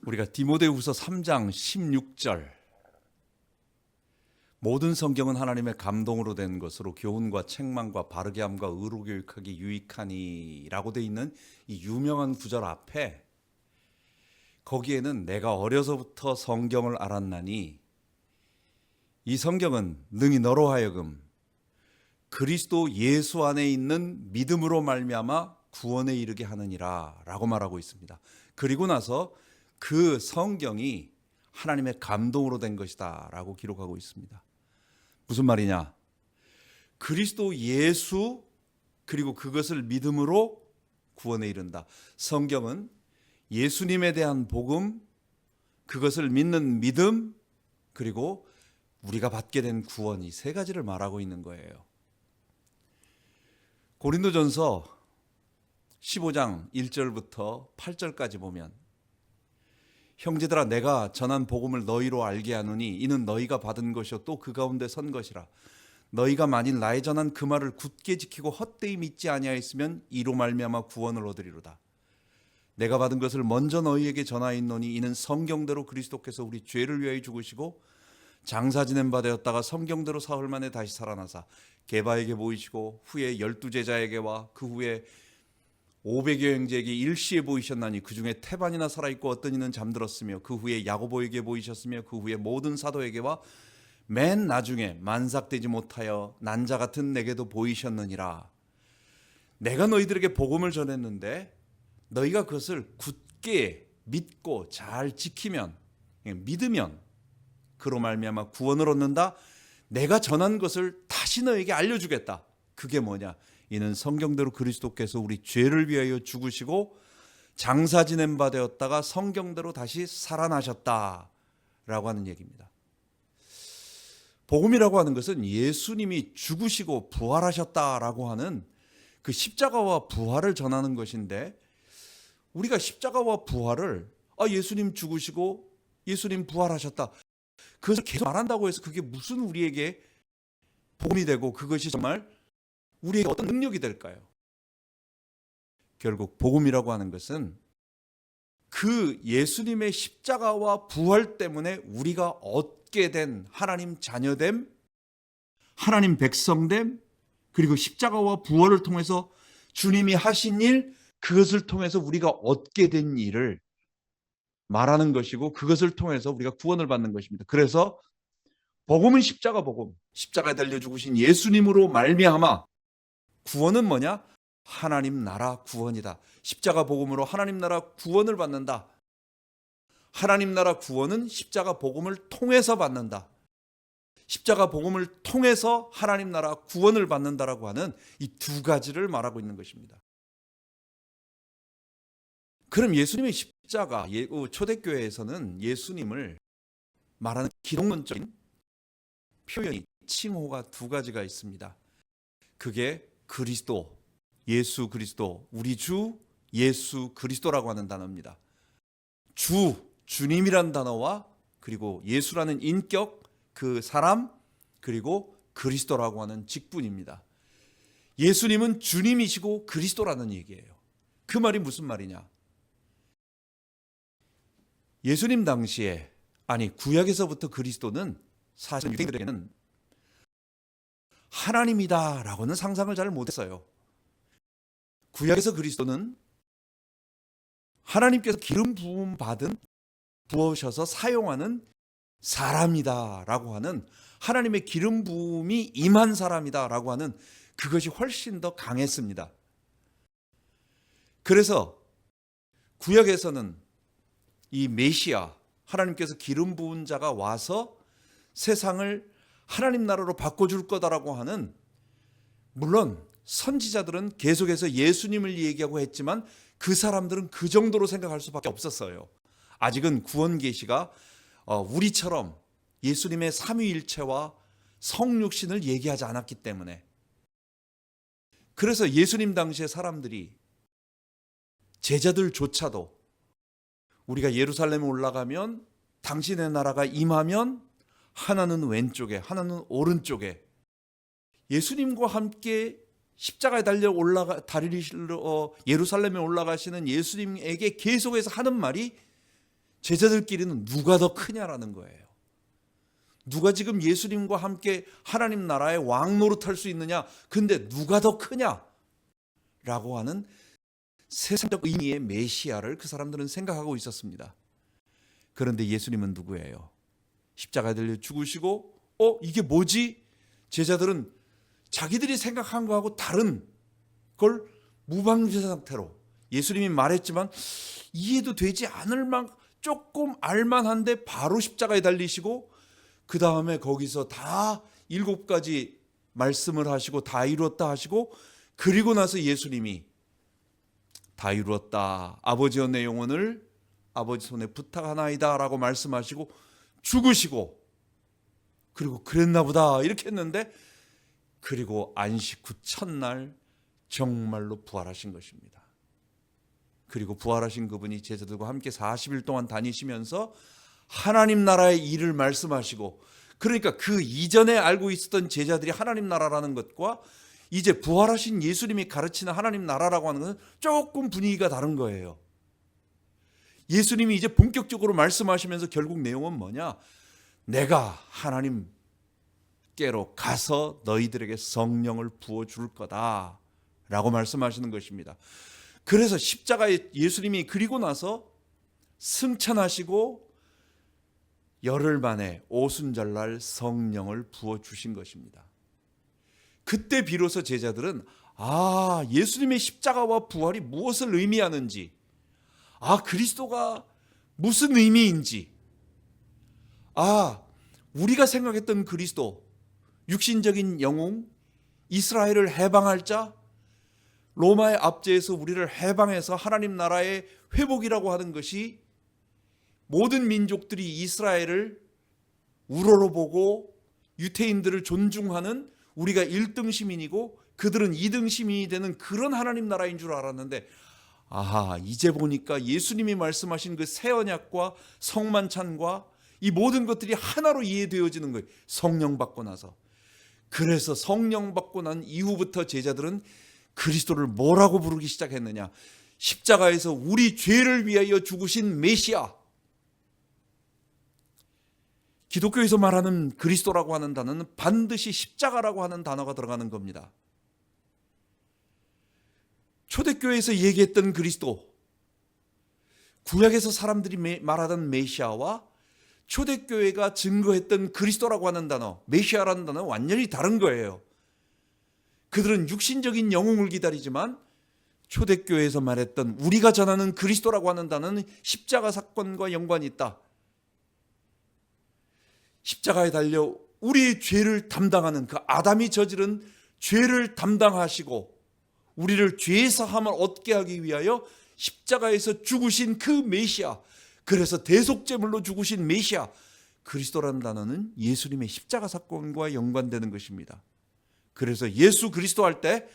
우리가 디모데후서 3장 16절 모든 성경은 하나님의 감동으로 된 것으로 교훈과 책망과 바르게 함과 의로 교육하기 유익하니라고 돼 있는 이 유명한 구절 앞에 거기에는 내가 어려서부터 성경을 알았나니 이 성경은 능히 너로 하여금 그리스도 예수 안에 있는 믿음으로 말미암아 구원에 이르게 하느니라 라고 말하고 있습니다. 그리고 나서 그 성경이 하나님의 감동으로 된 것이다 라고 기록하고 있습니다. 무슨 말이냐? 그리스도 예수 그리고 그것을 믿음으로 구원에 이른다. 성경은 예수님에 대한 복음, 그것을 믿는 믿음, 그리고 우리가 받게 된 구원, 이 세 가지를 말하고 있는 거예요. 고린도전서 15장 1절부터 8절까지 보면 형제들아 내가 전한 복음을 너희로 알게 하노니 이는 너희가 받은 것이요 또 그 가운데 선 것이라. 너희가 만일 나의 전한 그 말을 굳게 지키고 헛되이 믿지 아니하였으면 이로 말미암아 구원을 얻으리로다. 내가 받은 것을 먼저 너희에게 전하였노니 이는 성경대로 그리스도께서 우리 죄를 위하여 죽으시고 장사 지낸 바 되었다가 성경대로 사흘 만에 다시 살아나사 게바에게 보이시고 후에 12제자에게와 그 후에 500여 형제에게 일시에 보이셨나니 그 중에 태반이나 살아있고 어떤 이는 잠들었으며 그 후에 야고보에게 보이셨으며 그 후에 모든 사도에게와 맨 나중에 만삭되지 못하여 난자 같은 내게도 보이셨느니라. 내가 너희들에게 복음을 전했는데 너희가 그것을 굳게 믿고 잘 지키면, 믿으면 그로 말미암아 구원을 얻는다. 내가 전한 것을 다시 너에게 알려주겠다. 그게 뭐냐? 이는 성경대로 그리스도께서 우리 죄를 위하여 죽으시고 장사 지낸 바 되었다가 성경대로 다시 살아나셨다라고 하는 얘기입니다. 복음이라고 하는 것은 예수님이 죽으시고 부활하셨다라고 하는 그 십자가와 부활을 전하는 것인데, 우리가 십자가와 부활을 예수님 죽으시고 예수님 부활하셨다, 그것을 계속 말한다고 해서 그게 무슨 우리에게 복음이 되고 그것이 정말 우리에게 어떤 능력이 될까요? 결국 복음이라고 하는 것은 그 예수님의 십자가와 부활 때문에 우리가 얻게 된 하나님 자녀됨, 하나님 백성됨, 그리고 십자가와 부활을 통해서 주님이 하신 일, 그것을 통해서 우리가 얻게 된 일을 말하는 것이고 그것을 통해서 우리가 구원을 받는 것입니다. 그래서 복음은 십자가 복음, 십자가에 달려 죽으신 예수님으로 말미암아 구원은 뭐냐? 하나님 나라 구원이다. 십자가 복음으로 하나님 나라 구원을 받는다. 하나님 나라 구원은 십자가 복음을 통해서 받는다. 십자가 복음을 통해서 하나님 나라 구원을 받는다라고 하는 이 두 가지를 말하고 있는 것입니다. 그럼 예수님의 십자가, 초대교회에서는 예수님을 말하는 기독론적인 표현이, 칭호가 두 가지가 있습니다. 그게 그리스도, 예수 그리스도, 우리 주 예수 그리스도라고 하는 단어입니다. 주님이라는 단어와 그리고 예수라는 인격, 그 사람, 그리고 그리스도라고 하는 직분입니다. 예수님은 주님이시고 그리스도라는 얘기예요. 그 말이 무슨 말이냐? 예수님 당시에, 구약에서부터 그리스도는 사실 유대인들에게는 하나님이다라고는 상상을 잘 못했어요. 구약에서 그리스도는 하나님께서 기름 부음 받은, 부으셔서 사용하는 사람이다라고 하는, 하나님의 기름 부음이 임한 사람이다라고 하는 그것이 훨씬 더 강했습니다. 그래서 구약에서는 이 메시아, 하나님께서 기름 부은 자가 와서 세상을 하나님 나라로 바꿔줄 거다라고 하는, 물론 선지자들은 계속해서 예수님을 얘기하고 했지만 그 사람들은 그 정도로 생각할 수밖에 없었어요. 아직은 구원 계시가 우리처럼 예수님의 삼위일체와 성육신을 얘기하지 않았기 때문에. 그래서 예수님 당시의 사람들이, 제자들조차도 우리가 예루살렘에 올라가면 당신의 나라가 임하면 하나는 왼쪽에 하나는 오른쪽에, 예수님과 함께 십자가에 달려 예루살렘에 올라가시는 예수님에게 계속해서 하는 말이 제자들끼리는 누가 더 크냐라는 거예요. 누가 지금 예수님과 함께 하나님 나라의 왕 노릇할 수 있느냐? 근데 누가 더 크냐? 라고 하는 세상적 의미의 메시아를 그 사람들은 생각하고 있었습니다. 그런데 예수님은 누구예요? 십자가에 달려 죽으시고 이게 뭐지? 제자들은 자기들이 생각한 거하고 다른 걸 무방비 상태로, 예수님이 말했지만 이해도 되지 않을 만큼 조금 알만한데 바로 십자가에 달리시고, 그 다음에 거기서 다 7가지 말씀을 하시고 다 이루었다 하시고, 그리고 나서 예수님이 다 이루었다, 아버지여 내 영혼을 아버지 손에 부탁하나이다 라고 말씀하시고 죽으시고, 그리고 그랬나 보다 이렇게 했는데, 그리고 안식 후 첫날 정말로 부활하신 것입니다. 그리고 부활하신 그분이 제자들과 함께 40일 동안 다니시면서 하나님 나라의 일을 말씀하시고, 그러니까 그 이전에 알고 있었던 제자들이 하나님 나라라는 것과 이제 부활하신 예수님이 가르치는 하나님 나라라고 하는 것은 조금 분위기가 다른 거예요. 예수님이 이제 본격적으로 말씀하시면서 결국 내용은 뭐냐? 내가 하나님께로 가서 너희들에게 성령을 부어줄 거다 라고 말씀하시는 것입니다. 그래서 십자가에 예수님이 그리고 나서 승천하시고 열흘 만에 오순절날 성령을 부어주신 것입니다. 그때 비로소 제자들은 예수님의 십자가와 부활이 무엇을 의미하는지, 그리스도가 무슨 의미인지, 우리가 생각했던 그리스도, 육신적인 영웅, 이스라엘을 해방할 자, 로마의 압제에서 우리를 해방해서 하나님 나라의 회복이라고 하는 것이 모든 민족들이 이스라엘을 우러러 보고 유태인들을 존중하는, 우리가 1등 시민이고 그들은 2등 시민이 되는 그런 하나님 나라인 줄 알았는데, 이제 보니까 예수님이 말씀하신 그 새 언약과 성만찬과 이 모든 것들이 하나로 이해되어지는 거예요. 성령 받고 나서. 그래서 성령 받고 난 이후부터 제자들은 그리스도를 뭐라고 부르기 시작했느냐? 십자가에서 우리 죄를 위하여 죽으신 메시아. 기독교에서 말하는 그리스도라고 하는 단어는 반드시 십자가라고 하는 단어가 들어가는 겁니다. 초대교회에서 얘기했던 그리스도, 구약에서 사람들이 말하던 메시아와 초대교회가 증거했던 그리스도라고 하는 단어, 메시아라는 단어는 완전히 다른 거예요. 그들은 육신적인 영웅을 기다리지만 초대교회에서 말했던 우리가 전하는 그리스도라고 하는 단어는 십자가 사건과 연관이 있다. 십자가에 달려 우리의 죄를 담당하는, 그 아담이 저지른 죄를 담당하시고 우리를 죄 사함을 얻게 하기 위하여 십자가에서 죽으신 그 메시아, 그래서 대속제물로 죽으신 메시아, 그리스도라는 단어는 예수님의 십자가 사건과 연관되는 것입니다. 그래서 예수 그리스도 할 때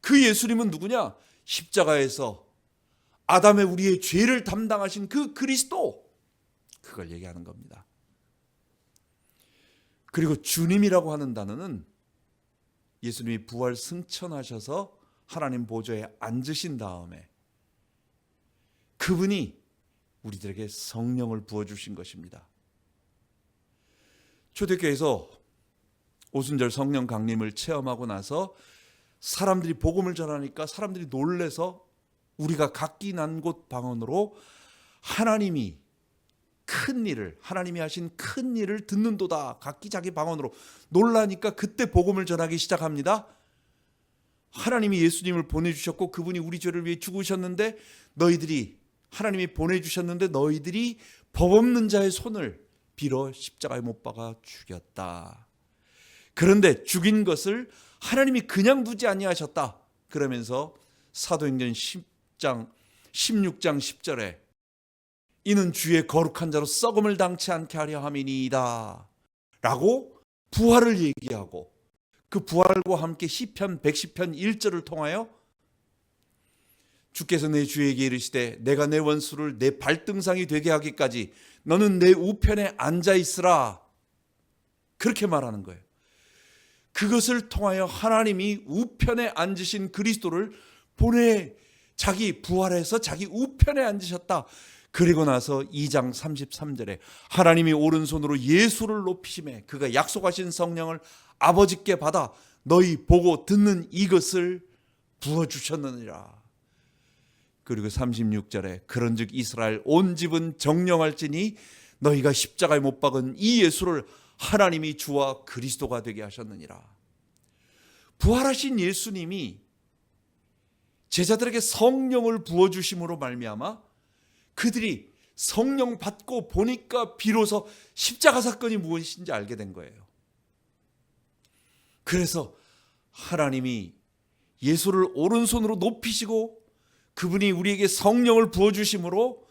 그 예수님은 누구냐? 십자가에서 아담의 우리의 죄를 담당하신 그 그리스도, 그걸 얘기하는 겁니다. 그리고 주님이라고 하는 단어는 예수님이 부활 승천하셔서 하나님 보좌에 앉으신 다음에 그분이 우리들에게 성령을 부어주신 것입니다. 초대교회에서 오순절 성령 강림을 체험하고 나서 사람들이 복음을 전하니까 사람들이 놀래서 우리가 각기 난 곳 방언으로 하나님이 하신 큰 일을 듣는도다, 각기 자기 방언으로 놀라니까 그때 복음을 전하기 시작합니다. 하나님이 예수님을 보내주셨고 그분이 우리 죄를 위해 죽으셨는데 하나님이 보내주셨는데 너희들이 법 없는 자의 손을 빌어 십자가에 못 박아 죽였다. 그런데 죽인 것을 하나님이 그냥 두지 아니하셨다. 그러면서 사도행전 16장 10절에 이는 주의 거룩한 자로 썩음을 당치 않게 하려 함이니이다 라고 부활을 얘기하고, 그 부활과 함께 시편 110편 1절을 통하여 주께서 내 주에게 이르시되 내가 내 원수를 내 발등상이 되게 하기까지 너는 내 우편에 앉아 있으라, 그렇게 말하는 거예요. 그것을 통하여 하나님이 우편에 앉으신 그리스도를 자기 부활해서 자기 우편에 앉으셨다. 그리고 나서 2장 33절에 하나님이 오른손으로 예수를 높이심에 그가 약속하신 성령을 아버지께 받아 너희 보고 듣는 이것을 부어주셨느니라. 그리고 36절에 그런즉 이스라엘 온 집은 정령할지니 너희가 십자가에 못 박은 이 예수를 하나님이 주와 그리스도가 되게 하셨느니라. 부활하신 예수님이 제자들에게 성령을 부어주심으로 말미암아 그들이 성령 받고 보니까 비로소 십자가 사건이 무엇인지 알게 된 거예요. 그래서 하나님이 예수를 오른손으로 높이시고 그분이 우리에게 성령을 부어주심으로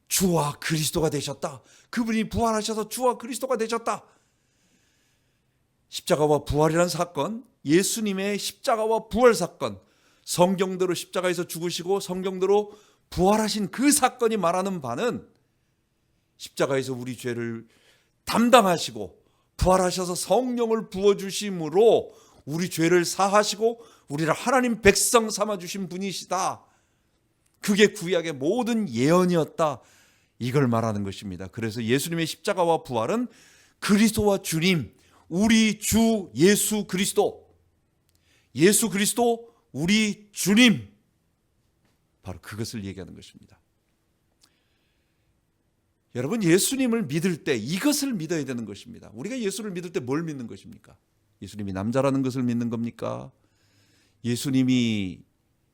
주와 그리스도가 되셨다. 그분이 부활하셔서 주와 그리스도가 되셨다. 십자가와 부활이라는 사건, 예수님의 십자가와 부활 사건, 성경대로 십자가에서 죽으시고 성경대로 부활하신 그 사건이 말하는 바는 십자가에서 우리 죄를 담당하시고 부활하셔서 성령을 부어주심으로 우리 죄를 사하시고 우리를 하나님 백성 삼아주신 분이시다. 그게 구약의 모든 예언이었다. 이걸 말하는 것입니다. 그래서 예수님의 십자가와 부활은 그리스도와 주님, 우리 주 예수 그리스도, 예수 그리스도 우리 주님, 바로 그것을 얘기하는 것입니다. 여러분, 예수님을 믿을 때 이것을 믿어야 되는 것입니다. 우리가 예수를 믿을 때 뭘 믿는 것입니까? 예수님이 남자라는 것을 믿는 겁니까? 예수님이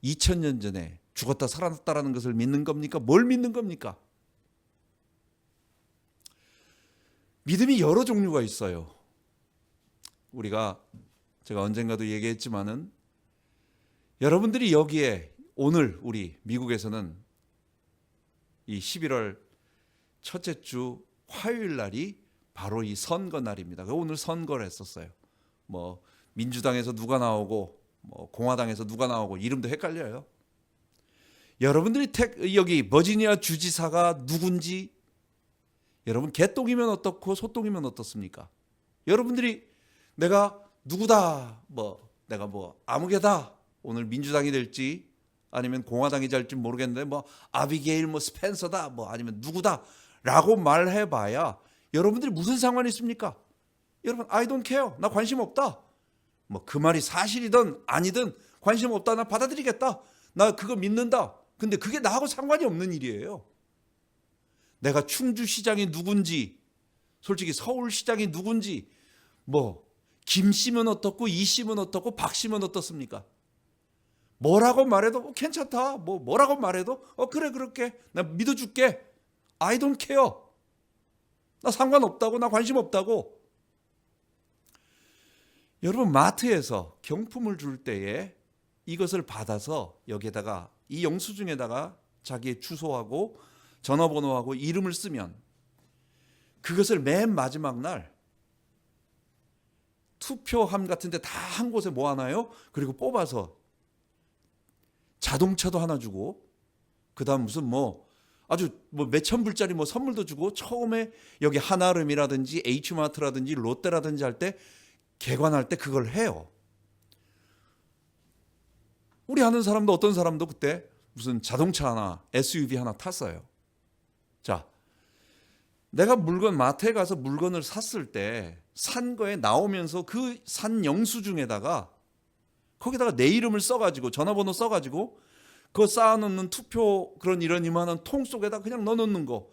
2000년 전에 죽었다 살아났다라는 것을 믿는 겁니까? 뭘 믿는 겁니까? 믿음이 여러 종류가 있어요. 제가 언젠가도 얘기했지만은 여러분들이 여기에 오늘 우리 미국에서는 이 11월 첫째 주 화요일 날이 바로 이 선거 날입니다. 오늘 선거를 했었어요. 뭐 민주당에서 누가 나오고 뭐 공화당에서 누가 나오고 이름도 헷갈려요. 여러분들이 여기 버지니아 주지사가 누군지 여러분 개똥이면 어떻고 소똥이면 어떻습니까? 여러분들이 내가 누구다, 내가 아무개다, 오늘 민주당이 될지 아니면 공화당이 될지 모르겠는데 아비게일 스펜서다 아니면 누구다라고 말해봐야 여러분들이 무슨 상관이 있습니까? 여러분 I don't care, 나 관심 없다. 그 말이 사실이든 아니든 관심 없다, 나 받아들이겠다, 나 그거 믿는다. 근데 그게 나하고 상관이 없는 일이에요. 내가 충주시장이 누군지, 솔직히 서울시장이 누군지, 김씨면 어떻고 이씨면 어떻고 박씨면 어떻습니까? 뭐라고 말해도 괜찮다. 뭐라고 말해도 그래 그렇게 나 믿어줄게. I don't care. 나 상관없다고, 나 관심 없다고. 여러분 마트에서 경품을 줄 때에 이것을 받아서 여기에다가 이 영수증에다가 자기의 주소하고 전화번호하고 이름을 쓰면 그것을 맨 마지막 날 투표함 같은 데 다 한 곳에 모아놔요. 그리고 뽑아서 자동차도 하나 주고 그다음 무슨 아주 몇천 불짜리 선물도 주고 처음에 여기 하나름이라든지 H마트라든지 롯데라든지 할 때 개관할 때 그걸 해요. 우리 아는 사람도 어떤 사람도 그때 무슨 자동차 하나 SUV 하나 탔어요. 자, 내가 마트에 가서 물건을 샀을 때 산 거에 나오면서 그 산 영수증에다가 거기다가 내 이름을 써가지고 전화번호 써가지고 그거 쌓아놓는 투표 그런 이런 이만한 통 속에다 그냥 넣어놓는 거,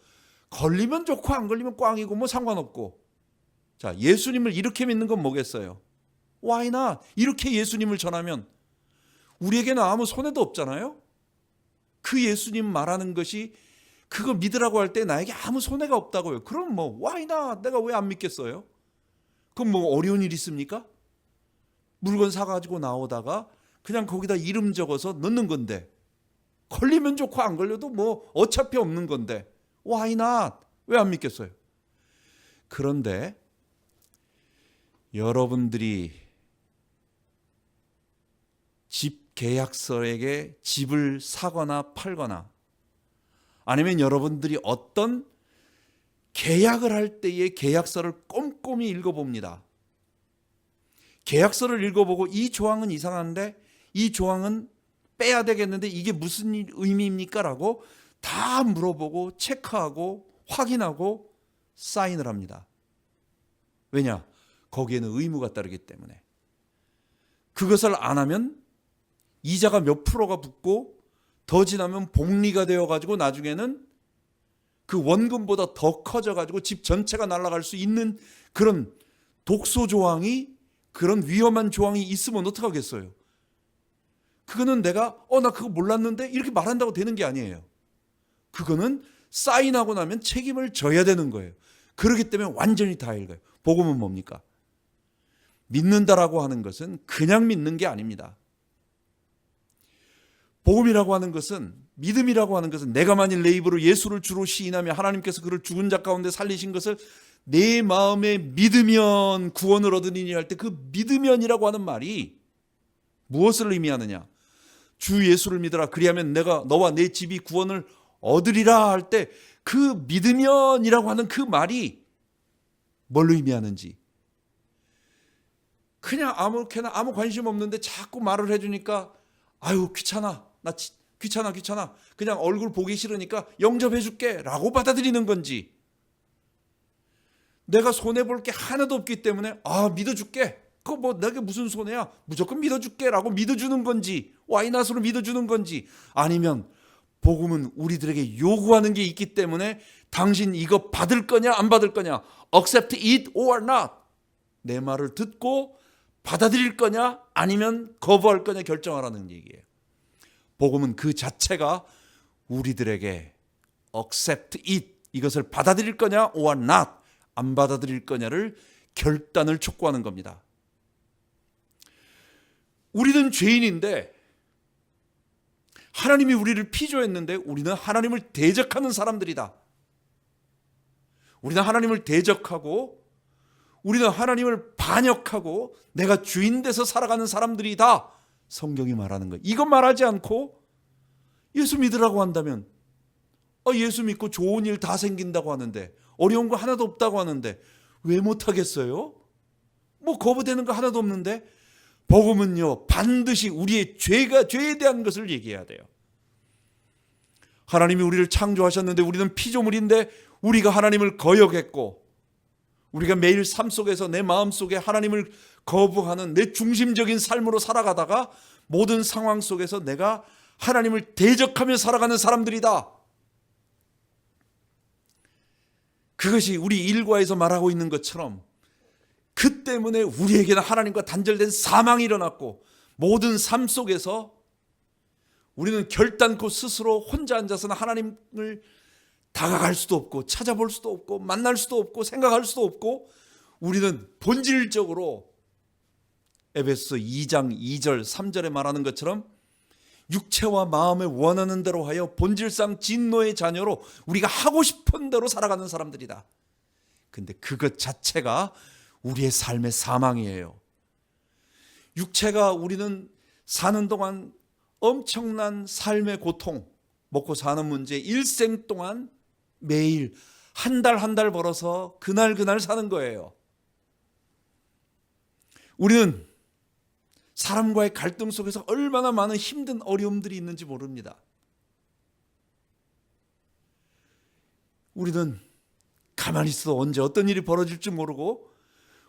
걸리면 좋고 안 걸리면 꽝이고 상관없고. 자, 예수님을 이렇게 믿는 건 뭐겠어요? Why not? 이렇게 예수님을 전하면 우리에게는 아무 손해도 없잖아요. 그 예수님 말하는 것이 그거 믿으라고 할 때 나에게 아무 손해가 없다고요. 그럼 why not? 내가 왜 안 믿겠어요? 그럼 어려운 일 있습니까? 물건 사가지고 나오다가 그냥 거기다 이름 적어서 넣는 건데 걸리면 좋고 안 걸려도 어차피 없는 건데 why not? 왜 안 믿겠어요? 그런데 여러분들이 집 계약서에게 집을 사거나 팔거나 아니면 여러분들이 어떤 계약을 할 때의 계약서를 꼼꼼히 읽어봅니다. 계약서를 읽어보고 이 조항은 이상한데 이 조항은 빼야 되겠는데 이게 무슨 의미입니까? 라고 다 물어보고 체크하고 확인하고 사인을 합니다. 왜냐? 거기에는 의무가 따르기 때문에. 그것을 안 하면 이자가 몇 프로가 붙고 더 지나면 복리가 되어가지고 나중에는 그 원금보다 더 커져가지고 집 전체가 날아갈 수 있는 그런 독소 조항이, 그런 위험한 조항이 있으면 어떡하겠어요? 그거는 내가 나 그거 몰랐는데 이렇게 말한다고 되는 게 아니에요. 그거는 사인하고 나면 책임을 져야 되는 거예요. 그렇기 때문에 완전히 다 읽어요. 복음은 뭡니까? 믿는다라고 하는 것은 그냥 믿는 게 아닙니다. 복음이라고 하는 것은, 믿음이라고 하는 것은 내가 만일 내 입으로 예수를 주로 시인하며 하나님께서 그를 죽은 자 가운데 살리신 것을 내 마음에 믿으면 구원을 얻으리니 할 때 그 믿으면이라고 하는 말이 무엇을 의미하느냐? 주 예수를 믿어라 그리하면 내가 너와 내 집이 구원을 얻으리라 할 때 그 믿으면이라고 하는 그 말이 뭘 의미하는지, 그냥 아무렇게나 아무 관심 없는데 자꾸 말을 해주니까 아유 귀찮아, 나 귀찮아 그냥 얼굴 보기 싫으니까 영접해 줄게 라고 받아들이는 건지, 내가 손해볼 게 하나도 없기 때문에 믿어줄게, 그거 뭐 내게 무슨 손해야, 무조건 믿어줄게 라고 믿어주는 건지, 와이낫으로 믿어주는 건지, 아니면 복음은 우리들에게 요구하는 게 있기 때문에 당신 이거 받을 거냐 안 받을 거냐, accept it or not, 내 말을 듣고 받아들일 거냐 아니면 거부할 거냐 결정하라는 얘기예요. 복음은 그 자체가 우리들에게 accept it, 이것을 받아들일 거냐 or not, 안 받아들일 거냐를 결단을 촉구하는 겁니다. 우리는 죄인인데 하나님이 우리를 피조했는데 우리는 하나님을 대적하는 사람들이다. 우리는 하나님을 대적하고 우리는 하나님을 반역하고 내가 주인 돼서 살아가는 사람들이다. 성경이 말하는 거예요. 이것 말하지 않고 예수 믿으라고 한다면 예수 믿고 좋은 일 다 생긴다고 하는데, 어려운 거 하나도 없다고 하는데 왜 못하겠어요? 뭐 거부되는 거 하나도 없는데. 복음은요 반드시 우리의 죄에 대한 것을 얘기해야 돼요. 하나님이 우리를 창조하셨는데 우리는 피조물인데 우리가 하나님을 거역했고, 우리가 매일 삶 속에서 내 마음 속에 하나님을 거부하는 내 중심적인 삶으로 살아가다가 모든 상황 속에서 내가 하나님을 대적하며 살아가는 사람들이다. 그것이 우리 일과에서 말하고 있는 것처럼 그 때문에 우리에게는 하나님과 단절된 사망이 일어났고, 모든 삶 속에서 우리는 결단코 스스로 혼자 앉아서는 하나님을 다가갈 수도 없고 찾아볼 수도 없고 만날 수도 없고 생각할 수도 없고, 우리는 본질적으로 에베소서 2장 2절 3절에 말하는 것처럼 육체와 마음에 원하는 대로 하여 본질상 진노의 자녀로 우리가 하고 싶은 대로 살아가는 사람들이다. 근데 그것 자체가 우리의 삶의 사망이에요. 육체가 우리는 사는 동안 엄청난 삶의 고통, 먹고 사는 문제, 일생 동안 매일 한 달 한 달 벌어서 그날 사는 거예요. 우리는 사람과의 갈등 속에서 얼마나 많은 힘든 어려움들이 있는지 모릅니다. 우리는 가만히 있어도 언제 어떤 일이 벌어질지 모르고,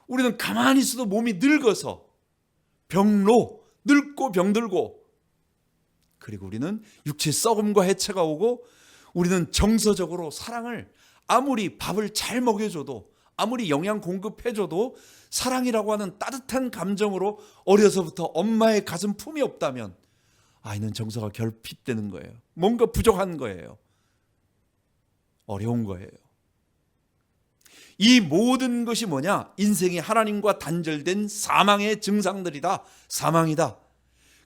우리는 가만히 있어도 몸이 늙어서 늙고 병들고, 그리고 우리는 육체의 썩음과 해체가 오고, 우리는 정서적으로 사랑을 아무리 밥을 잘 먹여줘도 아무리 영양 공급해줘도 사랑이라고 하는 따뜻한 감정으로 어려서부터 엄마의 가슴 품이 없다면 아이는 정서가 결핍되는 거예요. 뭔가 부족한 거예요. 어려운 거예요. 이 모든 것이 뭐냐? 인생이 하나님과 단절된 사망의 증상들이다. 사망이다.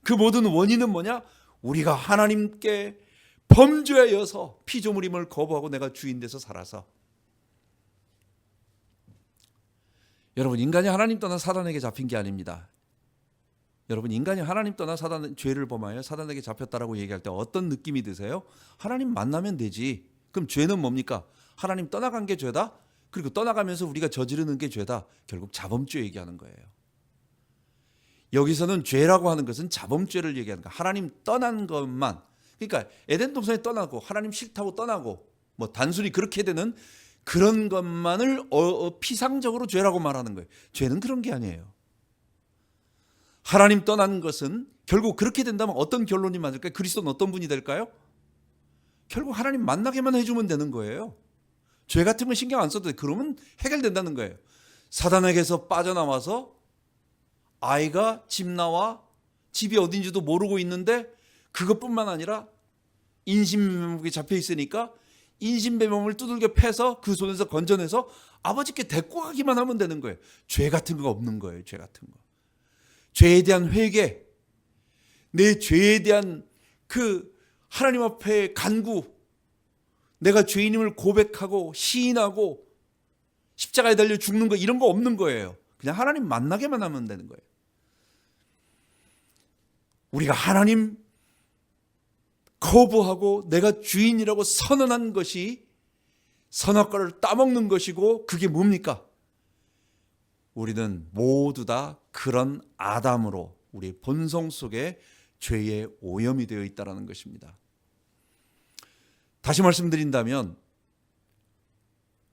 그 모든 원인은 뭐냐? 우리가 하나님께 범죄하여서 피조물임을 거부하고 내가 주인 돼서 살아서. 여러분, 인간이 하나님 떠나 사단에게 잡힌 게 아닙니다. 여러분, 인간이 하나님 떠나 죄를 범하여 사단에게 잡혔다라고 얘기할 때 어떤 느낌이 드세요? 하나님 만나면 되지. 그럼 죄는 뭡니까? 하나님 떠나간 게 죄다? 그리고 떠나가면서 우리가 저지르는 게 죄다. 결국 자범죄 얘기하는 거예요. 여기서는 죄라고 하는 것은 자범죄를 얘기하는 거예요. 하나님 떠난 것만, 그러니까 에덴 동산에 떠나고 하나님 싫다고 떠나고 뭐 단순히 그렇게 되는 그런 것만을 피상적으로 죄라고 말하는 거예요. 죄는 그런 게 아니에요. 하나님 떠난 것은 결국 그렇게 된다면 어떤 결론이 맞을까요? 그리스도는 어떤 분이 될까요? 결국 하나님 만나게만 해주면 되는 거예요. 죄 같은 건 신경 안 써도 돼. 그러면 해결된다는 거예요. 사단에게서 빠져나와서 아이가 집 나와 집이 어딘지도 모르고 있는데 그것뿐만 아니라 인신매매에 잡혀 있으니까 인신매매를 두들겨 패서 그 손에서 건져내서 아버지께 데리고 가기만 하면 되는 거예요. 죄 같은 거 없는 거예요. 죄 같은 거. 죄에 대한 회개, 내 죄에 대한 그 하나님 앞에 간구, 내가 죄인임을 고백하고 시인하고 십자가에 달려 죽는 거 이런 거 없는 거예요. 그냥 하나님 만나게만 하면 되는 거예요. 우리가 하나님 거부하고 내가 주인이라고 선언한 것이 선악과를 따먹는 것이고 그게 뭡니까? 우리는 모두 다 그런 아담으로 우리 본성 속에 죄의 오염이 되어 있다는 것입니다. 다시 말씀드린다면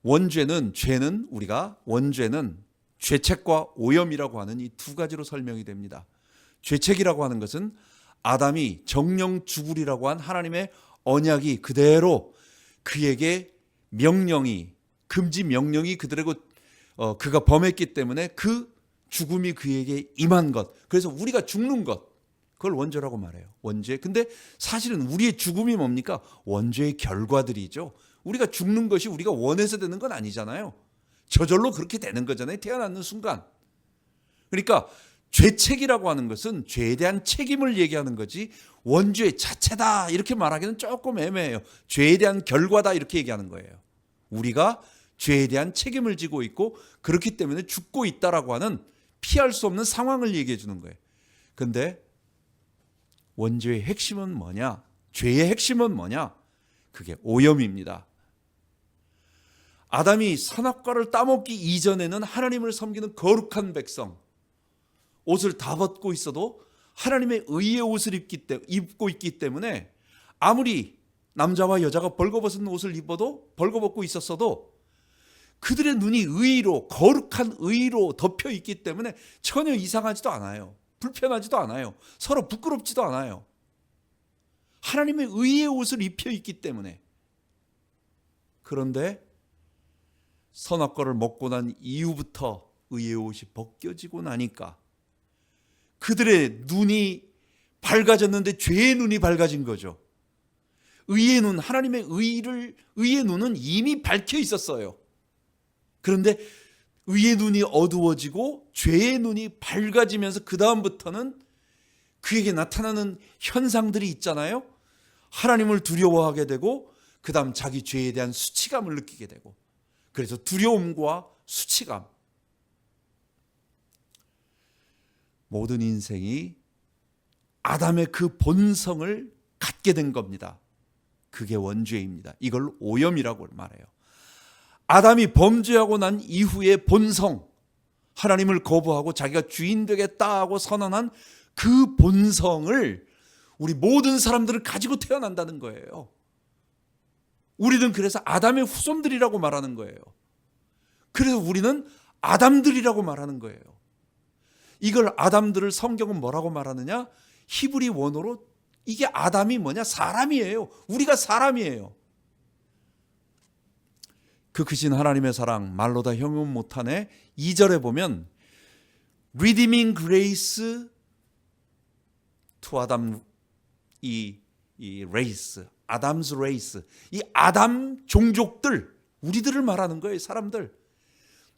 원죄는 죄책과 오염이라고 하는 이 두 가지로 설명이 됩니다. 죄책이라고 하는 것은 아담이 정령 죽으리라고 한 하나님의 언약이 그대로 그에게 금지 명령이 그대로 그가 범했기 때문에 그 죽음이 그에게 임한 것. 그래서 우리가 죽는 것. 그걸 원죄라고 말해요. 원죄. 근데 사실은 우리의 죽음이 뭡니까? 원죄의 결과들이죠. 우리가 죽는 것이 우리가 원해서 되는 건 아니잖아요. 저절로 그렇게 되는 거잖아요. 태어나는 순간. 그러니까 죄책이라고 하는 것은 죄에 대한 책임을 얘기하는 거지 원죄 자체다 이렇게 말하기는 조금 애매해요. 죄에 대한 결과다 이렇게 얘기하는 거예요. 우리가 죄에 대한 책임을 지고 있고 그렇기 때문에 죽고 있다라고 하는 피할 수 없는 상황을 얘기해 주는 거예요. 근데 원죄의 핵심은 뭐냐? 죄의 핵심은 뭐냐? 그게 오염입니다. 아담이 선악과를 따먹기 이전에는 하나님을 섬기는 거룩한 백성, 옷을 다 벗고 있어도 하나님의 의의 옷을 입고 있기 때문에 아무리 남자와 여자가 벌거벗은 옷을 벌거벗고 있었어도 그들의 눈이 의로, 거룩한 의로 덮여 있기 때문에 전혀 이상하지도 않아요. 불편하지도 않아요. 서로 부끄럽지도 않아요. 하나님의 의의 옷을 입혀 있기 때문에. 그런데 선악과를 먹고 난 이후부터 의의 옷이 벗겨지고 나니까 그들의 눈이 밝아졌는데 죄의 눈이 밝아진 거죠. 의의 눈, 하나님의 의의 눈은 이미 밝혀 있었어요. 그런데 의의 눈이 어두워지고 죄의 눈이 밝아지면서 그 다음부터는 그에게 나타나는 현상들이 있잖아요. 하나님을 두려워하게 되고 그 다음 자기 죄에 대한 수치감을 느끼게 되고, 그래서 두려움과 수치감, 모든 인생이 아담의 그 본성을 갖게 된 겁니다. 그게 원죄입니다. 이걸 오염이라고 말해요. 아담이 범죄하고 난 이후의 본성, 하나님을 거부하고 자기가 주인 되겠다 하고 선언한 그 본성을 우리 모든 사람들은 가지고 태어난다는 거예요. 우리는 그래서 아담의 후손들이라고 말하는 거예요. 그래서 우리는 아담들이라고 말하는 거예요. 이걸 아담들을 성경은 뭐라고 말하느냐? 히브리 원어로 이게 아담이 뭐냐? 사람이에요. 우리가 사람이에요. 그 크신 하나님의 사랑 말로 다 형용 못하네. 2절에 보면 Redeeming grace to Adam, 이 레이스, 아담스 레이스, 이 아담 종족들, 우리들을 말하는 거예요. 사람들.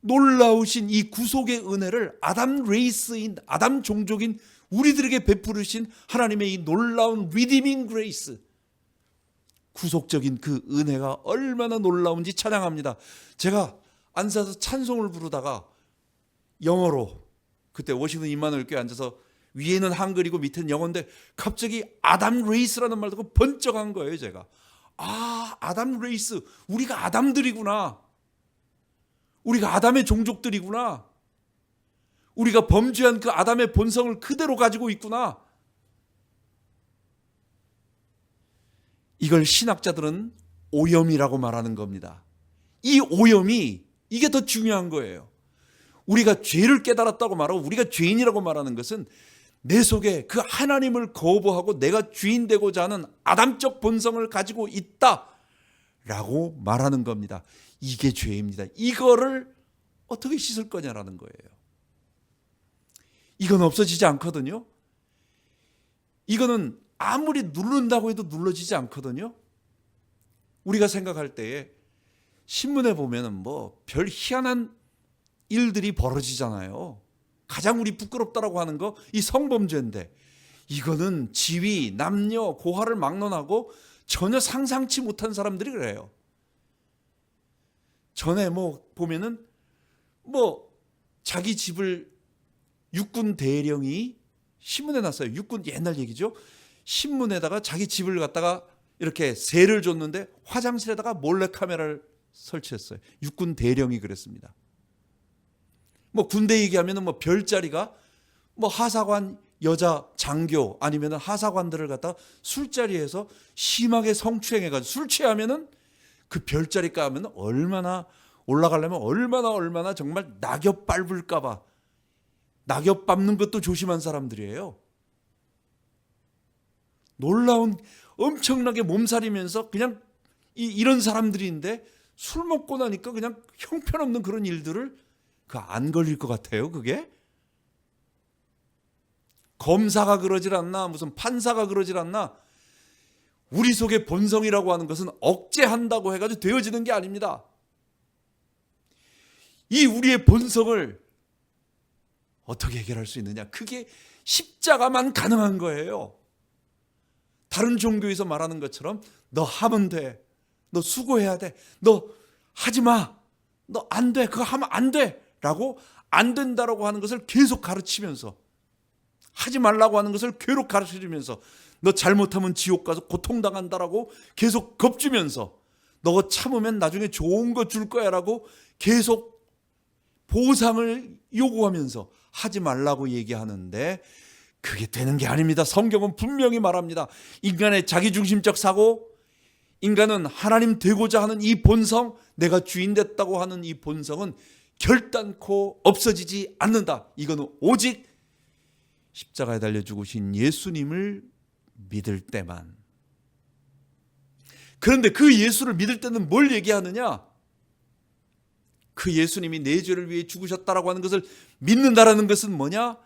놀라우신 이 구속의 은혜를 아담 레이스인, 아담 종족인 우리들에게 베푸르신 하나님의 이 놀라운 리디밍 그레이스, 구속적인 그 은혜가 얼마나 놀라운지 찬양합니다. 제가 앉아서 찬송을 부르다가 영어로, 그때 워싱턴 임마누엘 교회 앉아서 위에는 한글이고 밑에는 영어인데 갑자기 아담 레이스라는 말 듣고 번쩍한 거예요. 제가 아담 레이스, 우리가 아담들이구나, 우리가 아담의 종족들이구나, 우리가 범죄한 그 아담의 본성을 그대로 가지고 있구나. 이걸 신학자들은 오염이라고 말하는 겁니다. 이 오염이 이게 더 중요한 거예요. 우리가 죄를 깨달았다고 말하고 우리가 죄인이라고 말하는 것은 내 속에 그 하나님을 거부하고 내가 주인 되고자 하는 아담적 본성을 가지고 있다라고 말하는 겁니다. 이게 죄입니다. 이거를 어떻게 씻을 거냐라는 거예요. 이건 없어지지 않거든요. 이거는 아무리 누른다고 해도 눌러지지 않거든요. 우리가 생각할 때에 신문에 보면은 뭐 별 희한한 일들이 벌어지잖아요. 가장 우리 부끄럽다라고 하는 거 이 성범죄인데 이거는 지위, 남녀, 고하를 막론하고 전혀 상상치 못한 사람들이 그래요. 전에 뭐 보면은 뭐 자기 집을 육군 대령이 신문에 났어요. 육군 옛날 얘기죠. 신문에다가 자기 집을 갖다가 이렇게 세를 줬는데 화장실에다가 몰래카메라를 설치했어요. 육군 대령이 그랬습니다. 뭐 군대 얘기하면은 뭐 별자리가 뭐 하사관 여자 장교 아니면은 하사관들을 갖다 술자리에서 심하게 성추행해가지고 술 취하면은 그 별자리 까면 얼마나 올라가려면 얼마나 정말 낙엽 밟을까봐 낙엽 밟는 것도 조심한 사람들이에요. 놀라운 엄청나게 몸살이면서 그냥 이런 사람들인데 술 먹고 나니까 그냥 형편없는 그런 일들을 안 걸릴 것 같아요. 그게 검사가 그러질 않나 무슨 판사가 그러질 않나 우리 속의 본성이라고 하는 것은 억제한다고 해가지고 되어지는 게 아닙니다. 이 우리의 본성을 어떻게 해결할 수 있느냐? 그게 십자가만 가능한 거예요. 다른 종교에서 말하는 것처럼 너 하면 돼. 너 수고해야 돼. 너 하지 마. 너 안 돼. 그거 하면 안 돼. 라고 안 된다라고 하는 것을 계속 가르치면서 하지 말라고 하는 것을 계속 가르치면서 너 잘못하면 지옥 가서 고통당한다라고 계속 겁주면서 너 참으면 나중에 좋은 거 줄 거야 라고 계속 보상을 요구하면서 하지 말라고 얘기하는데 그게 되는 게 아닙니다. 성경은 분명히 말합니다. 인간의 자기중심적 사고, 인간은 하나님 되고자 하는 이 본성, 내가 주인 됐다고 하는 이 본성은 결단코 없어지지 않는다. 이거는 오직 십자가에 달려 죽으신 예수님을 믿을 때만. 그런데 그 예수를 믿을 때는 뭘 얘기하느냐? 그 예수님이 내 죄를 위해 죽으셨다라고 하는 것을 믿는다라는 것은 뭐냐?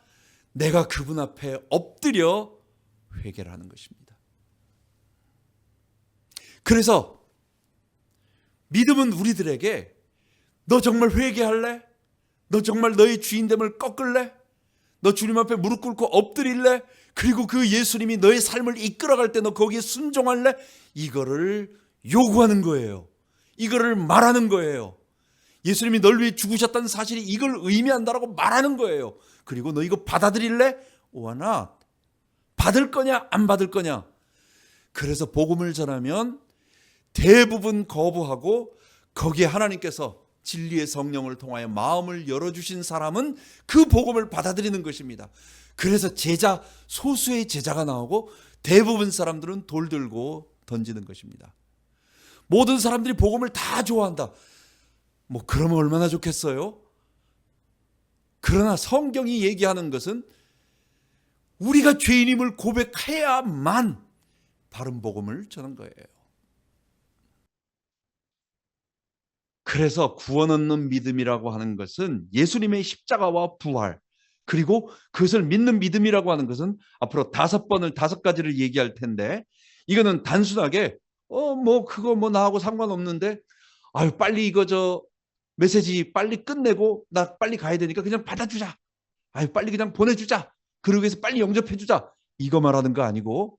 내가 그분 앞에 엎드려 회개를 하는 것입니다. 그래서 믿음은 우리들에게 너 정말 회개할래? 너 정말 너의 주인됨을 꺾을래? 너 주님 앞에 무릎 꿇고 엎드릴래? 그리고 그 예수님이 너의 삶을 이끌어갈 때 너 거기에 순종할래? 이거를 요구하는 거예요. 이거를 말하는 거예요. 예수님이 널 위해 죽으셨다는 사실이 이걸 의미한다라고 말하는 거예요. 그리고 너 이거 받아들일래? Or not? 받을 거냐 안 받을 거냐? 그래서 복음을 전하면 대부분 거부하고 거기에 하나님께서 진리의 성령을 통하여 마음을 열어주신 사람은 그 복음을 받아들이는 것입니다. 그래서 소수의 제자가 나오고 대부분 사람들은 돌 들고 던지는 것입니다. 모든 사람들이 복음을 다 좋아한다. 뭐 그러면 얼마나 좋겠어요? 그러나 성경이 얘기하는 것은 우리가 죄인임을 고백해야만 바른 복음을 전한 거예요. 그래서 구원 얻는 믿음이라고 하는 것은 예수님의 십자가와 부활, 그리고 그것을 믿는 믿음이라고 하는 것은 앞으로 5가지를 얘기할 텐데, 이거는 단순하게 그거 나하고 상관없는데 빨리 이거 메시지 빨리 끝내고 나 빨리 가야 되니까 그냥 받아주자. 빨리 그냥 보내주자. 그러기 위해서 빨리 영접해주자. 이거 말하는 거 아니고,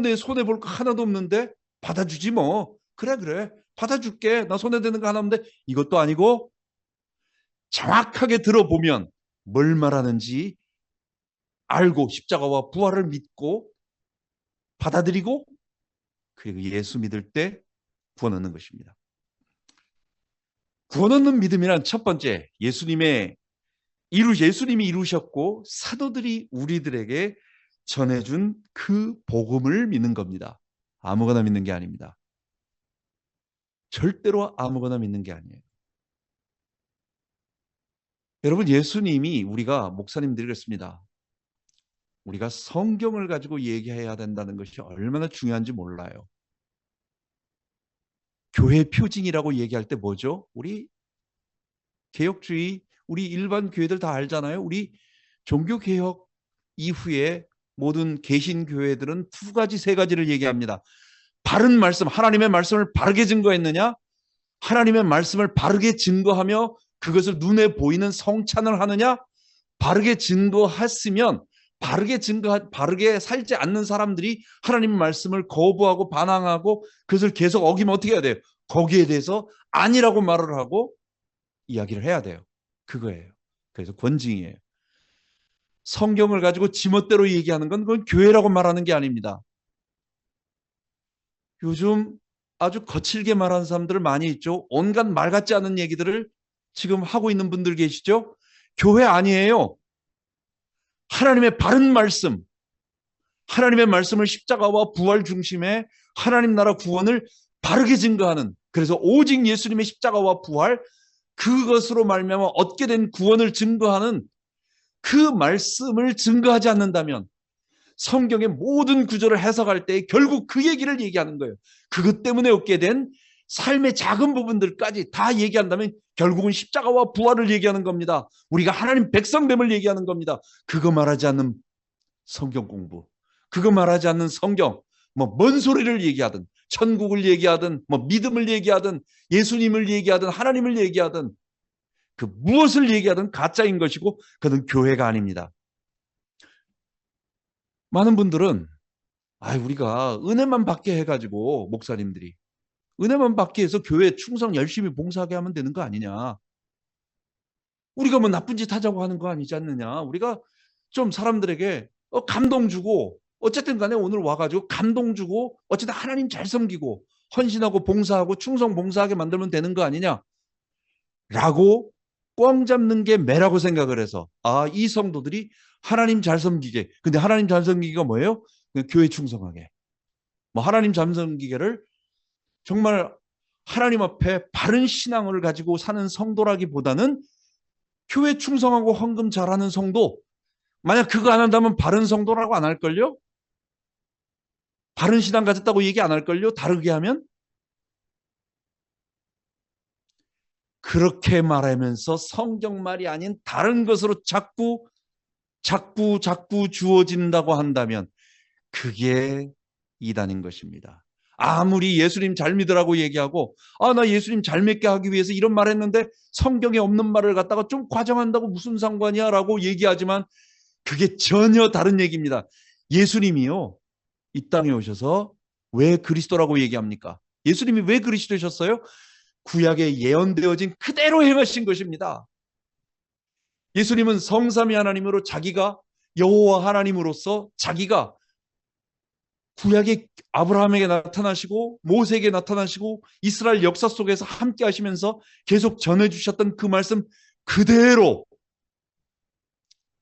내 손해 볼 거 하나도 없는데 받아주지 뭐. 그래 받아줄게. 나 손해 되는 거 하나 없는데, 이것도 아니고 정확하게 들어보면 뭘 말하는지 알고 십자가와 부활을 믿고 받아들이고 그리고 예수 믿을 때 구원 얻는 것입니다. 구원 얻는 믿음이란 첫 번째, 예수님이 이루셨고 사도들이 우리들에게 전해준 그 복음을 믿는 겁니다. 아무거나 믿는 게 아닙니다. 절대로 아무거나 믿는 게 아니에요. 여러분, 예수님이, 우리가 목사님들이 그랬습니다. 우리가 성경을 가지고 얘기해야 된다는 것이 얼마나 중요한지 몰라요. 교회 표징이라고 얘기할 때 뭐죠? 우리 개혁주의, 우리 일반 교회들 다 알잖아요. 우리 종교개혁 이후에 모든 개신교회들은 두 가지, 세 가지를 얘기합니다. 바른 말씀, 하나님의 말씀을 바르게 증거했느냐? 하나님의 말씀을 바르게 증거하며 그것을 눈에 보이는 성찬을 하느냐? 바르게 증거했으면 바르게 살지 않는 사람들이 하나님 말씀을 거부하고 반항하고 그것을 계속 어기면 어떻게 해야 돼요? 거기에 대해서 아니라고 말을 하고 이야기를 해야 돼요. 그거예요. 그래서 권징이에요. 성경을 가지고 지멋대로 얘기하는 건 그건 교회라고 말하는 게 아닙니다. 요즘 아주 거칠게 말하는 사람들 많이 있죠. 온갖 말 같지 않은 얘기들을 지금 하고 있는 분들 계시죠? 교회 아니에요. 하나님의 바른 말씀, 하나님의 말씀을 십자가와 부활 중심에 하나님 나라 구원을 바르게 증거하는, 그래서 오직 예수님의 십자가와 부활, 그것으로 말미암아 얻게 된 구원을 증거하는 그 말씀을 증거하지 않는다면 성경의 모든 구절을 해석할 때 결국 그 얘기를 얘기하는 거예요. 그것 때문에 얻게 된 삶의 작은 부분들까지 다 얘기한다면 결국은 십자가와 부활을 얘기하는 겁니다. 우리가 하나님 백성됨을 얘기하는 겁니다. 그거 말하지 않는 성경 공부, 그거 말하지 않는 성경, 뭔 소리를 얘기하든, 천국을 얘기하든, 믿음을 얘기하든, 예수님을 얘기하든, 하나님을 얘기하든, 그 무엇을 얘기하든 가짜인 것이고 그건 교회가 아닙니다. 많은 분들은 우리가 은혜만 받게 해가지고, 목사님들이 은혜만 받게 해서 교회 충성 열심히 봉사하게 하면 되는 거 아니냐, 우리가 나쁜 짓 하자고 하는 거 아니지 않느냐, 우리가 좀 사람들에게 감동 주고, 어쨌든 간에 오늘 와가지고 감동 주고 어쨌든 하나님 잘 섬기고 헌신하고 봉사하고 충성 봉사하게 만들면 되는 거 아니냐 라고 꽝 잡는 게 매라고 생각을 해서, 이 성도들이 하나님 잘 섬기게. 근데 하나님 잘 섬기기가 뭐예요? 교회 충성하게. 하나님 잘 섬기게를 정말 하나님 앞에 바른 신앙을 가지고 사는 성도라기보다는 교회 충성하고 헌금 잘하는 성도, 만약 그거 안 한다면 바른 성도라고 안 할걸요? 바른 신앙 가졌다고 얘기 안 할걸요? 다르게 하면? 그렇게 말하면서 성경 말이 아닌 다른 것으로 자꾸 주어진다고 한다면 그게 이단인 것입니다. 아무리 예수님 잘 믿으라고 얘기하고, 나 예수님 잘 믿게 하기 위해서 이런 말 했는데 성경에 없는 말을 갖다가 좀 과장한다고 무슨 상관이야 라고 얘기하지만 그게 전혀 다른 얘기입니다. 예수님이요, 이 땅에 오셔서 왜 그리스도라고 얘기합니까? 예수님이 왜 그리스도셨어요? 구약에 예언되어진 그대로 행하신 것입니다. 예수님은 성삼위 하나님으로 자기가 여호와 하나님으로서 자기가 구약의 아브라함에게 나타나시고 모세에게 나타나시고 이스라엘 역사 속에서 함께 하시면서 계속 전해주셨던 그 말씀 그대로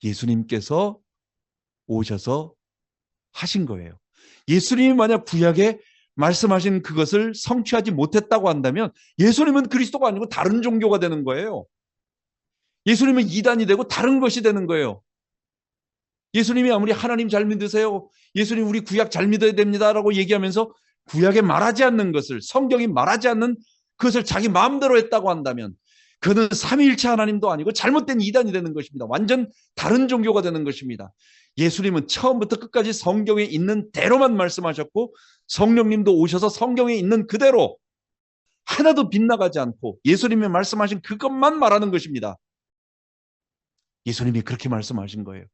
예수님께서 오셔서 하신 거예요. 예수님이 만약 구약에 말씀하신 그것을 성취하지 못했다고 한다면 예수님은 그리스도가 아니고 다른 종교가 되는 거예요. 예수님은 이단이 되고 다른 것이 되는 거예요. 예수님이 아무리 하나님 잘 믿으세요, 예수님 우리 구약 잘 믿어야 됩니다라고 얘기하면서 구약에 말하지 않는 것을, 성경이 말하지 않는 그것을 자기 마음대로 했다고 한다면 그는 삼위일체 하나님도 아니고 잘못된 이단이 되는 것입니다. 완전 다른 종교가 되는 것입니다. 예수님은 처음부터 끝까지 성경에 있는 대로만 말씀하셨고 성령님도 오셔서 성경에 있는 그대로 하나도 빗나가지 않고 예수님이 말씀하신 그것만 말하는 것입니다. 예수님이 그렇게 말씀하신 거예요.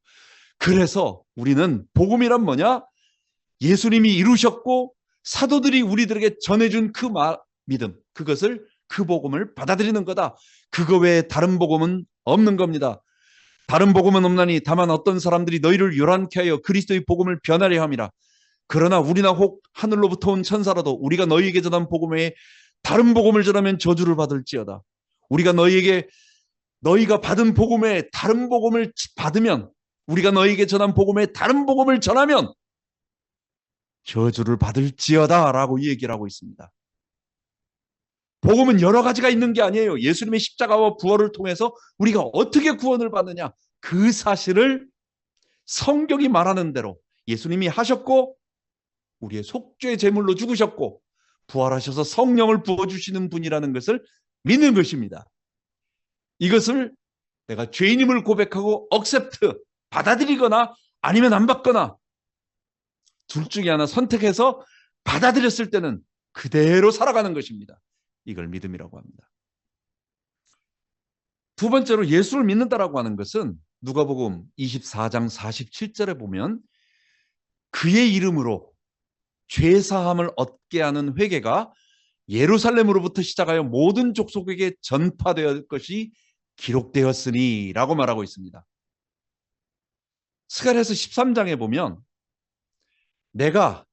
그래서 우리는 복음이란 뭐냐? 예수님이 이루셨고 사도들이 우리들에게 전해준 그 믿음, 그것을, 그 복음을 받아들이는 거다. 그거 외에 다른 복음은 없는 겁니다. 다른 복음은 없나니 다만 어떤 사람들이 너희를 요란케 하여 그리스도의 복음을 변하려 함이라. 그러나 우리나 혹 하늘로부터 온 천사라도 우리가 너희에게 전한 복음 외에 다른 복음을 전하면 저주를 받을지어다. 우리가 너희가 받은 복음 외에 다른 복음을 받으면, 우리가 너희에게 전한 복음 외에 다른 복음을 전하면 저주를 받을지어다 라고 얘기를 하고 있습니다. 복음은 여러 가지가 있는 게 아니에요. 예수님의 십자가와 부활을 통해서 우리가 어떻게 구원을 받느냐, 그 사실을 성경이 말하는 대로 예수님이 하셨고 우리의 속죄 제물로 죽으셨고 부활하셔서 성령을 부어주시는 분이라는 것을 믿는 것입니다. 이것을 내가 죄인임을 고백하고 억셉트, 받아들이거나 아니면 안 받거나 둘 중에 하나 선택해서 받아들였을 때는 그대로 살아가는 것입니다. 이걸 믿음이라고 합니다. 두 번째로 예수를 믿는다라고 하는 것은 누가복음 24장 47절에 보면 그의 이름으로 죄사함을 얻게 하는 회개가 예루살렘으로부터 시작하여 모든 족속에게 전파될 것이 기록되었으니 라고 말하고 있습니다. 스가랴서 13장에 보면 내가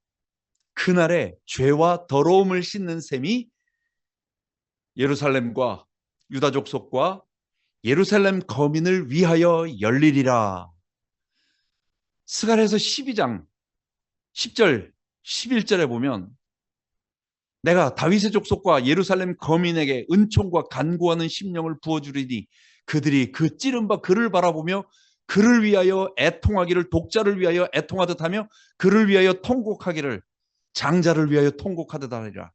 그날에 죄와 더러움을 씻는 셈이 예루살렘과 유다 족속과 예루살렘 거민을 위하여 열리리라. 스가랴서 12장 10절 11절에 보면 내가 다윗의 족속과 예루살렘 거민에게 은총과 간구하는 심령을 부어주리니 그들이 그 찌른 바 그를 바라보며 그를 위하여 애통하기를 독자를 위하여 애통하듯 하며 그를 위하여 통곡하기를 장자를 위하여 통곡하듯 하리라.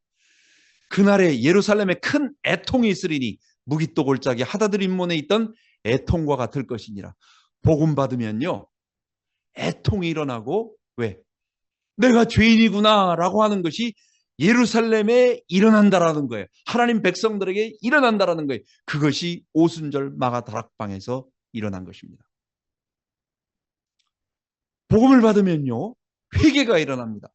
그날에 예루살렘에 큰 애통이 있으리니 무기또 골짜기 하다들 인문에 있던 애통과 같을 것이니라. 복음 받으면요 애통이 일어나고 왜? 내가 죄인이구나 라고 하는 것이 예루살렘에 일어난다라는 거예요. 하나님 백성들에게 일어난다라는 거예요. 그것이 오순절 마가다락방에서 일어난 것입니다. 복음을 받으면요 회개가 일어납니다.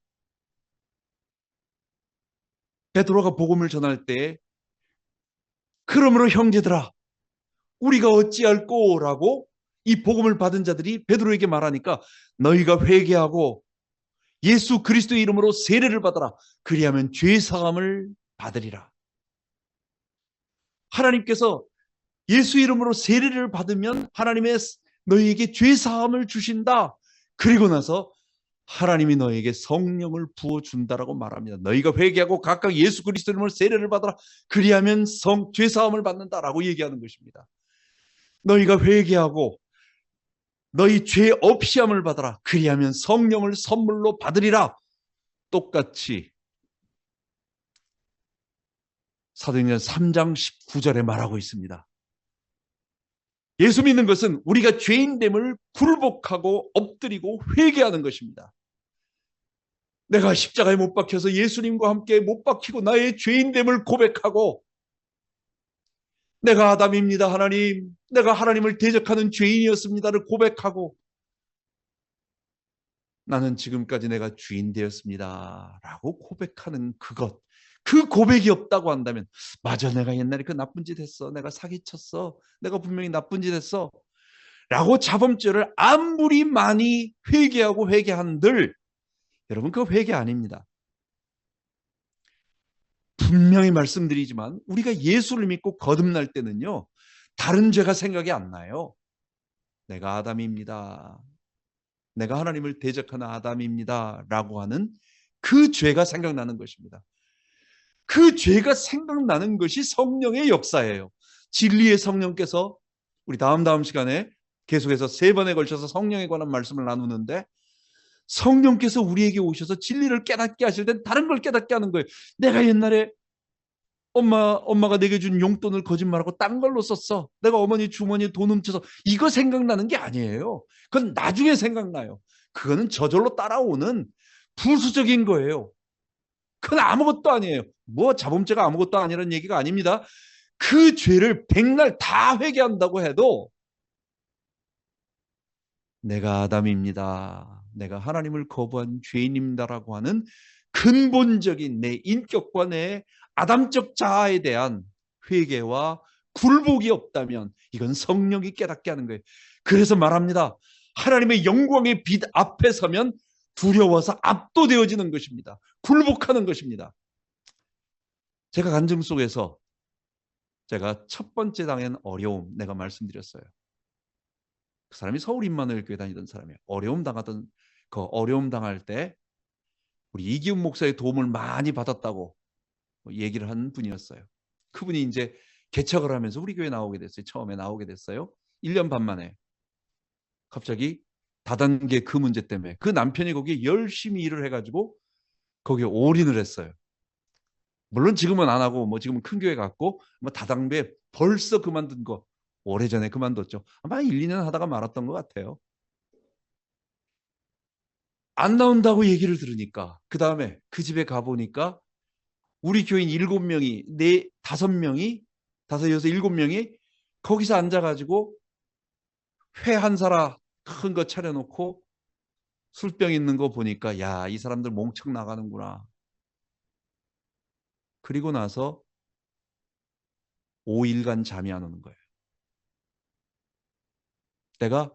베드로가 복음을 전할 때 그러므로 형제들아 우리가 어찌할꼬 라고 이 복음을 받은 자들이 베드로에게 말하니까 너희가 회개하고 예수 그리스도의 이름으로 세례를 받아라. 그리하면 죄사함을 받으리라. 하나님께서 예수 이름으로 세례를 받으면 하나님의 너희에게 죄사함을 주신다. 그리고 나서 하나님이 너에게 성령을 부어준다라고 말합니다. 너희가 회개하고 각각 예수 그리스도 이름으로 세례를 받아라. 그리하면 죄사함을 받는다라고 얘기하는 것입니다. 너희가 회개하고 너희 죄 없이 함을 받아라. 그리하면 성령을 선물로 받으리라. 똑같이 사도행전 3장 19절에 말하고 있습니다. 예수 믿는 것은 우리가 죄인됨을 굴복하고 엎드리고 회개하는 것입니다. 내가 십자가에 못 박혀서 예수님과 함께 못 박히고 나의 죄인됨을 고백하고 내가 아담입니다 하나님, 내가 하나님을 대적하는 죄인이었습니다를 고백하고 나는 지금까지 내가 주인 되었습니다 라고 고백하는 그것, 그 고백이 없다고 한다면 맞아 내가 옛날에 그 나쁜 짓 했어, 내가 사기쳤어, 내가 분명히 나쁜 짓 했어 라고 자범죄를 아무리 많이 회개하고 회개한들 여러분 그거 회개 아닙니다. 분명히 말씀드리지만 우리가 예수를 믿고 거듭날 때는요 다른 죄가 생각이 안 나요. 내가 아담입니다, 내가 하나님을 대적하는 아담입니다 라고 하는 그 죄가 생각나는 것입니다. 그 죄가 생각나는 것이 성령의 역사예요. 진리의 성령께서 우리 다음 시간에 계속해서 3번에 걸쳐서 성령에 관한 말씀을 나누는데 성령께서 우리에게 오셔서 진리를 깨닫게 하실 땐 다른 걸 깨닫게 하는 거예요. 내가 옛날에 엄마가 내게 준 용돈을 거짓말하고 딴 걸로 썼어. 내가 어머니 주머니에 돈 훔쳐서 이거 생각나는 게 아니에요. 그건 나중에 생각나요. 그거는 저절로 따라오는 부수적인 거예요. 그건 아무것도 아니에요. 뭐 자범죄가 아무것도 아니라는 얘기가 아닙니다. 그 죄를 백날 다 회개한다고 해도 내가 아담입니다, 내가 하나님을 거부한 죄인입니다라고 하는 근본적인 내 인격과 내 아담적 자아에 대한 회개와 굴복이 없다면 이건 성령이 깨닫게 하는 거예요. 그래서 말합니다. 하나님의 영광의 빛 앞에 서면 두려워서 압도되어지는 것입니다. 굴복하는 것입니다. 제가 간증 속에서 제가 첫 번째 당한 어려움 내가 말씀드렸어요. 그 사람이 서울 임마누엘 교회 다니던 사람이에요. 어려움 당할 때 우리 이기훈 목사의 도움을 많이 받았다고 얘기를 한 분이었어요. 그분이 이제 개척을 하면서 우리 교회 나오게 됐어요. 처음에 나오게 됐어요. 1년 반 만에. 갑자기 다단계 그 문제 때문에 그 남편이 거기에 열심히 일을 해가지고 거기에 올인을 했어요. 물론 지금은 안 하고 뭐 지금은 큰 교회 갔고 뭐 다단계 벌써 그만둔 거 오래전에 그만뒀죠. 아마 1, 2년 하다가 말았던 것 같아요. 안 나온다고 얘기를 들으니까 그 다음에 그 집에 가보니까 우리 교인 7명이 네 5명이 5, 6, 7명이 거기서 앉아가지고 회 한 사라 큰 거 차려놓고 술병 있는 거 보니까 야, 이 사람들 몽청 나가는구나. 그리고 나서 5일간 잠이 안 오는 거예요. 내가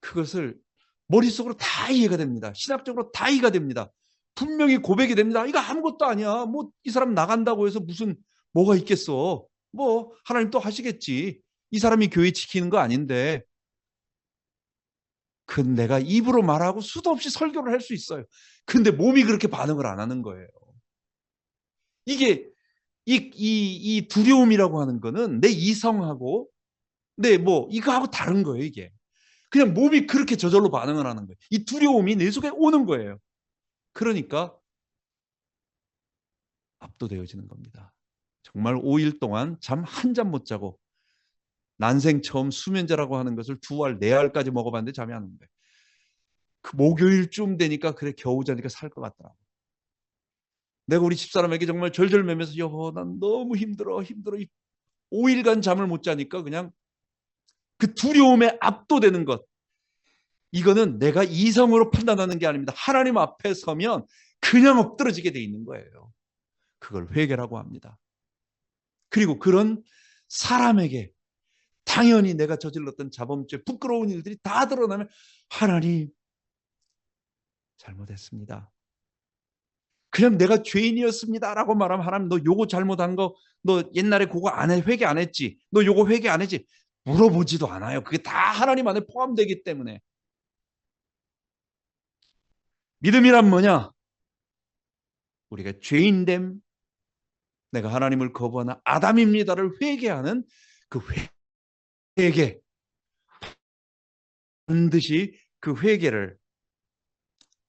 그것을 머릿속으로 다 이해가 됩니다. 신학적으로 다 이해가 됩니다. 분명히 고백이 됩니다. 이거 아무것도 아니야. 뭐 이 사람 나간다고 해서 무슨 뭐가 있겠어. 뭐 하나님 또 하시겠지. 이 사람이 교회 지키는 거 아닌데. 그 내가 입으로 말하고 수도 없이 설교를 할 수 있어요. 근데 몸이 그렇게 반응을 안 하는 거예요. 이게 이 두려움이라고 하는 거는 내 이성하고 내 뭐 이거하고 다른 거예요, 이게. 그냥 몸이 그렇게 저절로 반응을 하는 거예요. 이 두려움이 내 속에 오는 거예요. 그러니까 압도되어지는 겁니다. 정말 5일 동안 잠 한 잠 못 자고 난생 처음 수면제라고 하는 것을 2알, 4알까지 먹어봤는데 잠이 안 오는데 그 목요일쯤 되니까 그래 겨우 자니까 살 것 같더라고. 내가 우리 집사람에게 정말 절절매면서 여보 난 너무 힘들어 5일간 잠을 못 자니까 그냥 그 두려움에 압도되는 것. 이거는 내가 이성으로 판단하는 게 아닙니다. 하나님 앞에 서면 그냥 엎드러지게 돼 있는 거예요. 그걸 회개라고 합니다. 그리고 그런 사람에게 당연히 내가 저질렀던 자범죄, 부끄러운 일들이 다 드러나면 하나님 잘못했습니다. 그냥 내가 죄인이었습니다라고 말하면 하나님 너 요거 잘못한 거 너 옛날에 그거 안 해, 회개 안 했지? 너 요거 회개 안 했지? 물어보지도 않아요. 그게 다 하나님 안에 포함되기 때문에. 믿음이란 뭐냐? 우리가 죄인됨, 내가 하나님을 거부하는 아담입니다를 회개하는 그 회개, 반드시 그 회개를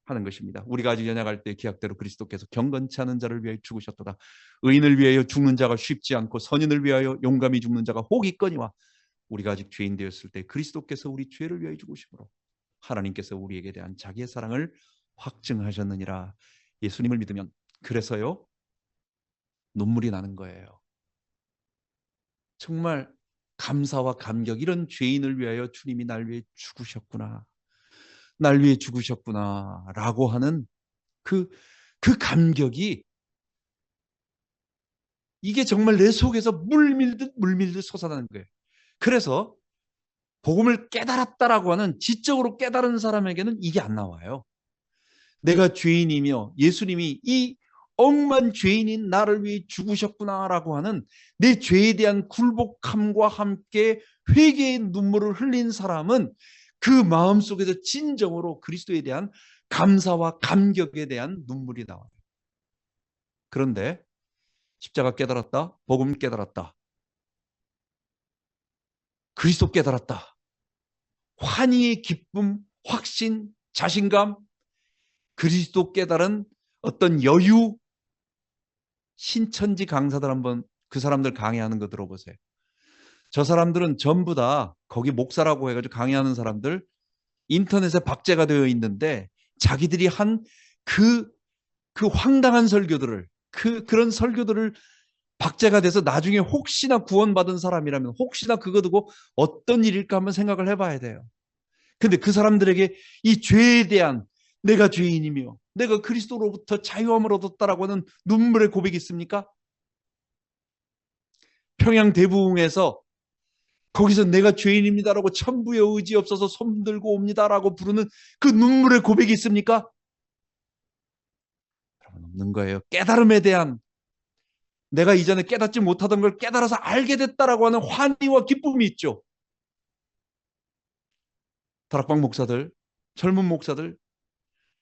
하는 것입니다. 우리가 아직 연약할 때 기약대로 그리스도께서 경건치 않은 자를 위하여 죽으셨도다. 의인을 위하여 죽는 자가 쉽지 않고 선인을 위하여 용감히 죽는 자가 혹 있거니와 우리가 아직 죄인 되었을 때 그리스도께서 우리 죄를 위하여 죽으심으로 하나님께서 우리에게 대한 자기의 사랑을 확증하셨느니라. 예수님을 믿으면 그래서요 눈물이 나는 거예요. 정말 감사와 감격 이런 죄인을 위하여 주님이 날 위해 죽으셨구나. 날 위해 죽으셨구나 라고 하는 그 감격이 이게 정말 내 속에서 물밀듯 솟아나는 거예요. 그래서 복음을 깨달았다라고 하는 지적으로 깨달은 사람에게는 이게 안 나와요. 내가 죄인이며 예수님이 이 억만 죄인인 나를 위해 죽으셨구나라고 하는 내 죄에 대한 굴복함과 함께 회개의 눈물을 흘린 사람은 그 마음속에서 진정으로 그리스도에 대한 감사와 감격에 대한 눈물이 나와요. 그런데 십자가 깨달았다, 복음 깨달았다, 그리스도 깨달았다, 환희의 기쁨, 확신, 자신감, 그리스도 깨달은 어떤 여유, 신천지 강사들 한번 그 사람들 강의하는 거 들어보세요. 저 사람들은 전부 다 거기 목사라고 해가지고 강의하는 사람들 인터넷에 박제가 되어 있는데 자기들이 한 그 황당한 설교들을 그런 설교들을 박제가 돼서 나중에 혹시나 구원받은 사람이라면 혹시나 그거 두고 어떤 일일까 한번 생각을 해봐야 돼요. 근데 그 사람들에게 이 죄에 대한 내가 죄인이며 내가 그리스도로부터 자유함을 얻었다라고 하는 눈물의 고백이 있습니까? 평양 대부흥에서 거기서 내가 죄인입니다라고 천부의 의지 없어서 손들고 옵니다라고 부르는 그 눈물의 고백이 있습니까? 여러분 없는 거예요. 깨달음에 대한 내가 이전에 깨닫지 못하던 걸 깨달아서 알게 됐다라고 하는 환희와 기쁨이 있죠. 다락방 목사들, 젊은 목사들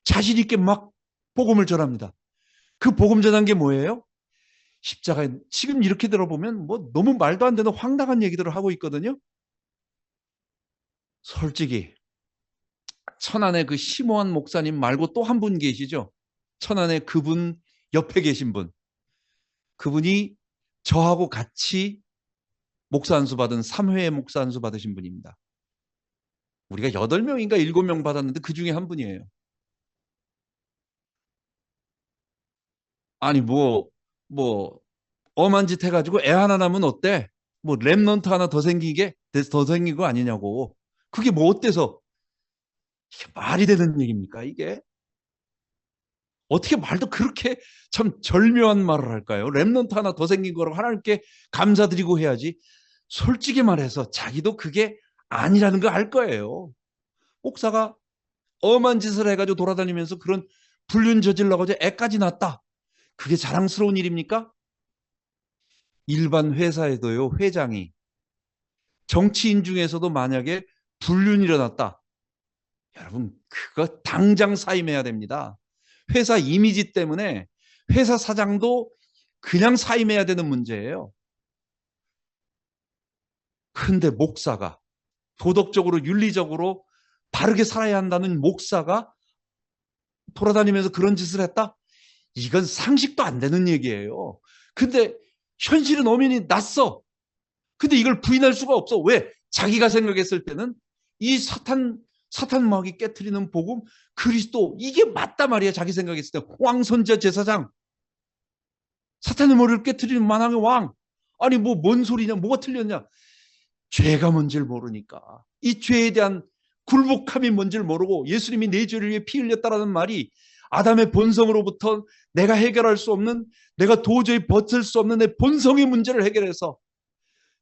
자신 있게 막 복음을 전합니다. 그 복음 전한 게 뭐예요? 십자가에 지금 이렇게 들어보면 뭐 너무 말도 안 되는 황당한 얘기들을 하고 있거든요. 솔직히 천안의 그 심오한 목사님 말고 또 한 분 계시죠? 천안의 그분 옆에 계신 분. 그분이 저하고 같이 목사 안수 받은 3회 목사 안수 받으신 분입니다. 우리가 8명인가 7명 받았는데 그 중에 한 분이에요. 아니 뭐 엄한 짓 해가지고 애 하나 낳으면 어때? 뭐 랩넌트 하나 더 생긴 거 아니냐고. 그게 뭐 어때서 이게 말이 되는 얘기입니까 이게? 어떻게 말도 그렇게 참 절묘한 말을 할까요? 랩넌트 하나 더 생긴 거라고 하나님께 감사드리고 해야지. 솔직히 말해서 자기도 그게 아니라는 거 알 거예요. 목사가 엄한 짓을 해가지고 돌아다니면서 그런 불륜 저질러가지고 애까지 낳았다. 그게 자랑스러운 일입니까? 일반 회사에도요, 회장이 정치인 중에서도 만약에 불륜이 일어났다. 여러분, 그거 당장 사임해야 됩니다. 회사 이미지 때문에 회사 사장도 그냥 사임해야 되는 문제예요. 그런데 목사가 도덕적으로 윤리적으로 바르게 살아야 한다는 목사가 돌아다니면서 그런 짓을 했다? 이건 상식도 안 되는 얘기예요. 근데 현실은 엄연히 났어. 근데 이걸 부인할 수가 없어. 왜? 자기가 생각했을 때는 이 사탄마귀 깨트리는 복음, 그리스도 이게 맞다 말이야. 자기 생각했을 때 왕선자 제사장, 사탄의 머리를 깨트리는 만왕의 왕. 아니 뭐 뭔 소리냐, 뭐가 틀렸냐. 죄가 뭔지를 모르니까 이 죄에 대한 굴복함이 뭔지를 모르고 예수님이 내 죄를 위해 피 흘렸다라는 말이 아담의 본성으로부터 내가 해결할 수 없는, 내가 도저히 버틸 수 없는 내 본성의 문제를 해결해서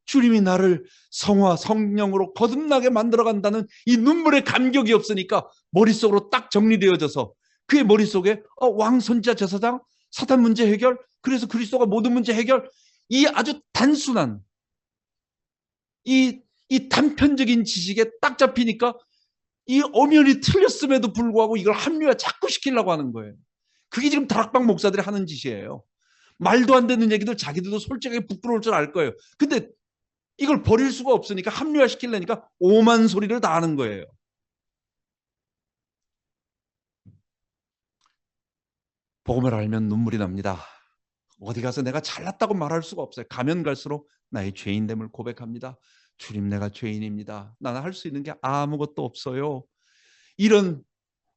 주님이 나를 성화 성령으로 거듭나게 만들어간다는 이 눈물의 감격이 없으니까 머릿속으로 딱 정리되어져서 그의 머릿속에 왕선지자 제사장, 사탄 문제 해결, 그래서 그리스도가 모든 문제 해결, 이 아주 단순한 이 단편적인 지식에 딱 잡히니까 이 엄연히 틀렸음에도 불구하고 이걸 합리화 자꾸 시키려고 하는 거예요. 그게 지금 다락방 목사들이 하는 짓이에요. 말도 안 되는 얘기들 자기들도 솔직하게 부끄러울 줄 알 거예요. 근데 이걸 버릴 수가 없으니까 합리화 시키려니까 오만 소리를 다 하는 거예요. 복음을 알면 눈물이 납니다. 어디 가서 내가 잘났다고 말할 수가 없어요. 가면 갈수록 나의 죄인됨을 고백합니다. 주님, 내가 죄인입니다. 나는 할 수 있는 게 아무것도 없어요. 이런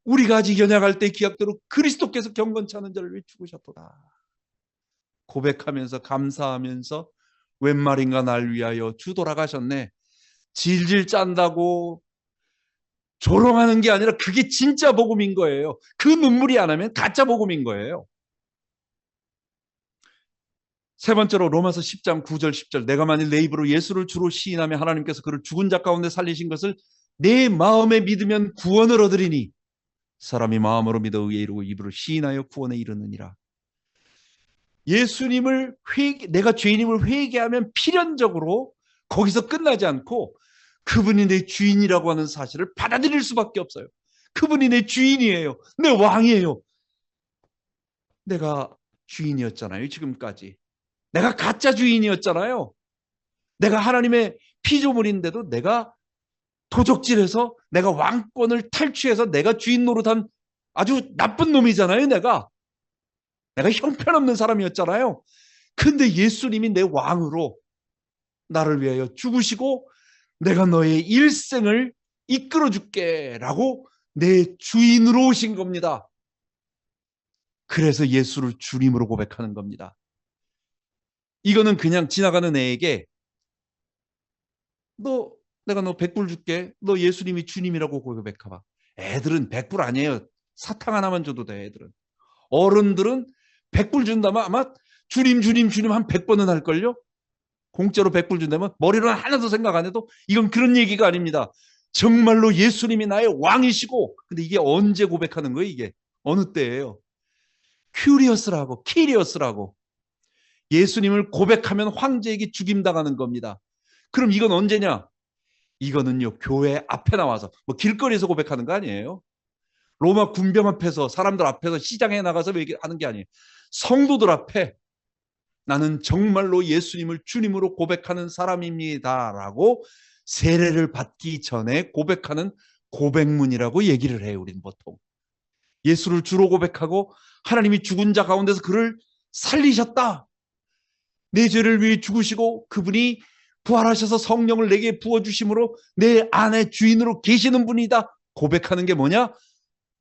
우리가 아직 연약할 때 기약대로 그리스도께서 경건치 않은 자를 위해 죽으셨도다. 고백하면서 감사하면서 웬 말인가 날 위하여 주 돌아가셨네. 질질 짠다고 조롱하는 게 아니라 그게 진짜 복음인 거예요. 그 눈물이 안 하면 가짜 복음인 거예요. 세 번째로 로마서 10장 9절 10절, 내가 만일 내 입으로 예수를 주로 시인하며 하나님께서 그를 죽은 자 가운데 살리신 것을 내 마음에 믿으면 구원을 얻으리니 사람이 마음으로 믿어 의에 이르고 입으로 시인하여 구원에 이르느니라. 예수님을 내가 죄인임을 회개하면 필연적으로 거기서 끝나지 않고 그분이 내 주인이라고 하는 사실을 받아들일 수밖에 없어요. 그분이 내 주인이에요. 내 왕이에요. 내가 주인이었잖아요. 지금까지. 내가 가짜 주인이었잖아요. 내가 하나님의 피조물인데도 내가 도적질해서 내가 왕권을 탈취해서 내가 주인 노릇한 아주 나쁜 놈이잖아요. 내가 형편없는 사람이었잖아요. 근데 예수님이 내 왕으로 나를 위하여 죽으시고 내가 너의 일생을 이끌어줄게 라고 내 주인으로 오신 겁니다. 그래서 예수를 주님으로 고백하는 겁니다. 이거는 그냥 지나가는 애에게 내가 너 100불 줄게. 너 예수님이 주님이라고 고백해봐. 애들은 100불 아니에요. 사탕 하나만 줘도 돼. 애들은. 어른들은 100불 준다면 아마 주님 한 100번은 할걸요. 공짜로 100불 준다면 머리로는 하나도 생각 안 해도 이건 그런 얘기가 아닙니다. 정말로 예수님이 나의 왕이시고, 근데 이게 언제 고백하는 거예요? 이게 어느 때예요? 키리어스라고 예수님을 고백하면 황제에게 죽임당하는 겁니다. 그럼 이건 언제냐? 이거는요 교회 앞에 나와서 뭐 길거리에서 고백하는 거 아니에요. 로마 군병 앞에서, 사람들 앞에서, 시장에 나가서 얘기하는 게 아니에요. 성도들 앞에 나는 정말로 예수님을 주님으로 고백하는 사람입니다라고 세례를 받기 전에 고백하는 고백문이라고 얘기를 해요. 우리는 보통 예수를 주로 고백하고 하나님이 죽은 자 가운데서 그를 살리셨다, 내 죄를 위해 죽으시고 그분이 부활하셔서 성령을 내게 부어주심으로 내 안에 주인으로 계시는 분이다 고백하는 게 뭐냐?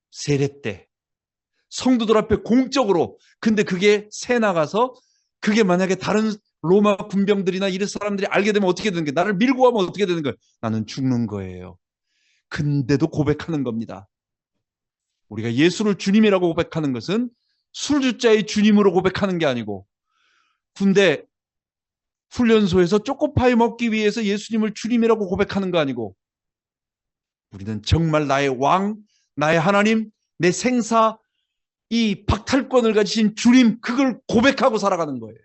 세례 때 성도들 앞에 공적으로. 근데 그게 새 나가서 그게 만약에 다른 로마 군병들이나 이런 사람들이 알게 되면 어떻게 되는 거예요? 나를 밀고 가면 어떻게 되는 거예요? 나는 죽는 거예요. 근데도 고백하는 겁니다. 우리가 예수를 주님이라고 고백하는 것은 술주자의 주님으로 고백하는 게 아니고, 군대 훈련소에서 초코파이 먹기 위해서 예수님을 주님이라고 고백하는 거 아니고, 우리는 정말 나의 왕, 나의 하나님, 내 생사, 이 박탈권을 가지신 주님, 그걸 고백하고 살아가는 거예요.